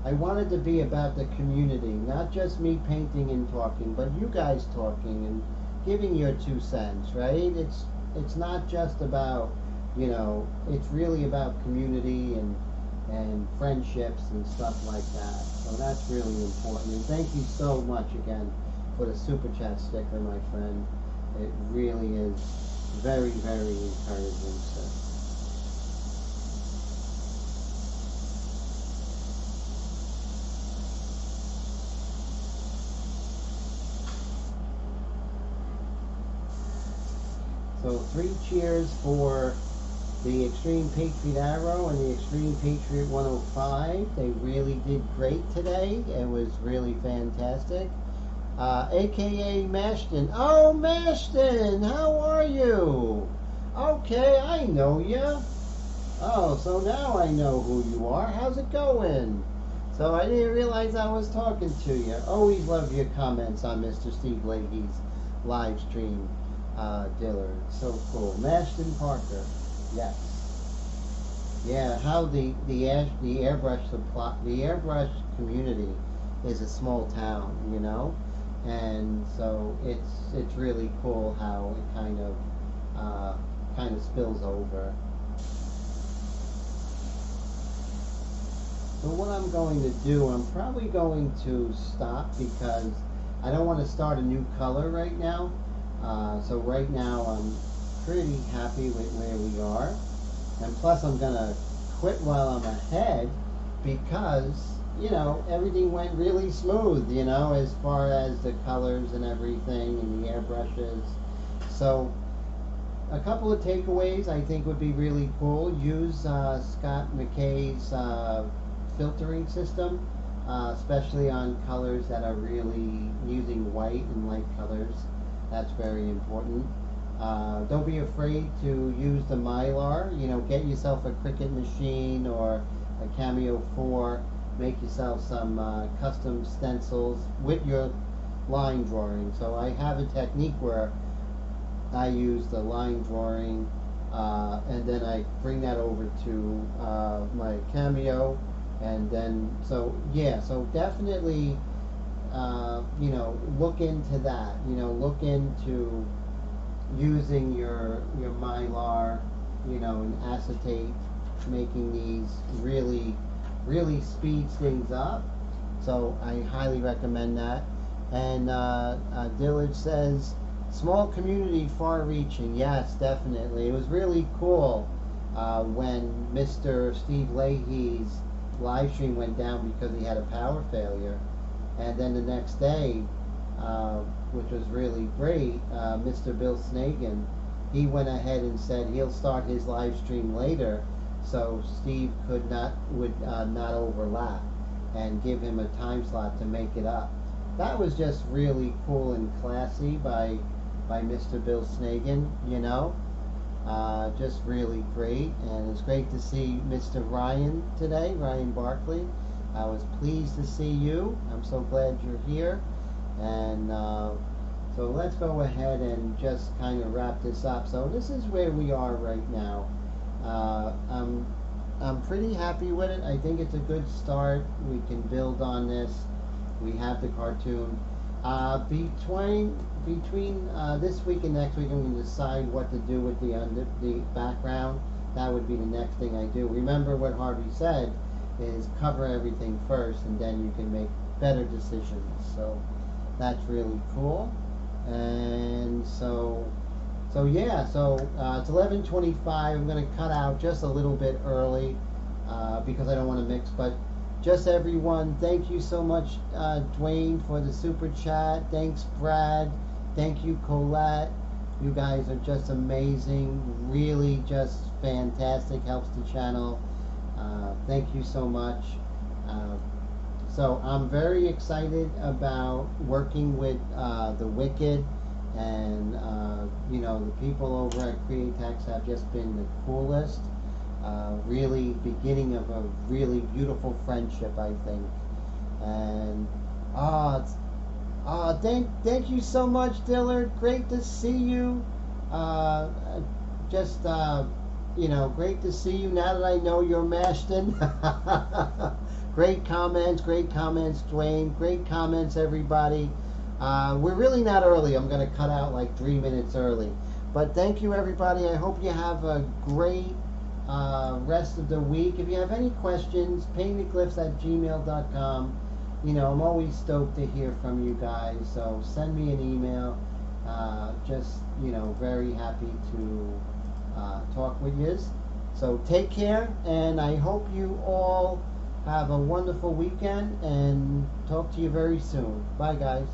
I wanted to be about the community, not just me painting and talking, but you guys talking and giving your 2 cents, right? It's not just about, it's really about community and friendships and stuff like that. So that's really important. And thank you so much again for the Super Chat sticker, my friend. It really is very, very encouraging, sir. So 3 cheers for the Extreme Patriot Arrow and the Extreme Patriot 105. They really did great today. It was really fantastic. AKA Mashton. Oh, Mashton, how are you? Okay, I know you. Oh, so now I know who you are. How's it going? So I didn't realize I was talking to you. Always love your comments on Mr. Steve Leahy's live stream. Dillard, so cool. Mashton Parker, yes, yeah. How the airbrush community is a small town, and so it's really cool how it kind of spills over. So what I'm going to do, I'm probably going to stop because I don't want to start a new color right now. So right now I'm pretty happy with where we are, and plus I'm gonna quit while I'm ahead because everything went really smooth, as far as the colors and everything and the airbrushes. So a couple of takeaways I think would be really cool. Use Scott McKay's filtering system, especially on colors that are really using white and light colors. That's very important. Don't be afraid to use the Mylar. Get yourself a Cricut machine or a Cameo 4. Make yourself some custom stencils with your line drawing. So I have a technique where I use the line drawing and then I bring that over to my Cameo, and then so definitely look into that. Look into using your Mylar, and acetate, making these really speeds things up. So I highly recommend that. And Dillard says, small community, far-reaching. Yes, definitely. It was really cool when Mr. Steve Leahy's live stream went down because he had a power failure. And then the next day, which was really great, Mr. Bill Snagan, he went ahead and said he'll start his live stream later, so Steve would not overlap, and give him a time slot to make it up. That was just really cool and classy by Mr. Bill Snagan, just really great. And it's great to see Mr. Ryan today, Ryan Barkley. I was pleased to see you. I'm so glad you're here. And so let's go ahead and just kind of wrap this up. So this is where we are right now. I'm pretty happy with it. I think it's a good start. We can build on this. We have the cartoon. Between this week and next week, I'm going to decide what to do with the background. that would be the next thing I do. Remember what Harvey said is cover everything first, and then you can make better decisions. So that's really cool. And so yeah, so it's 11:25. I'm going to cut out just a little bit early because I don't want to mix. But just everyone, thank you so much, Dwayne, for the super chat. Thanks, Brad. Thank you, Colette. You guys are just amazing. Really just fantastic. Helps the channel. Thank you so much. So I'm very excited about working with the Wicked, and you know, the people over at Createx have just been the coolest. Really beginning of a really beautiful friendship, I think. And thank you so much, Dillard. Great to see you. Just you know, great to see you now that I know you're Mashton. Great comments, Dwayne. Great comments, everybody. We're really not early. I'm going to cut out like 3 minutes early. But thank you, everybody. I hope you have a great rest of the week. If you have any questions, painted.glyphs@gmail.com. You know, I'm always stoked to hear from you guys. So send me an email. Just, you know, very happy to talk with you. So take care, and I hope you all have a wonderful weekend, and talk to you very soon. Bye, guys.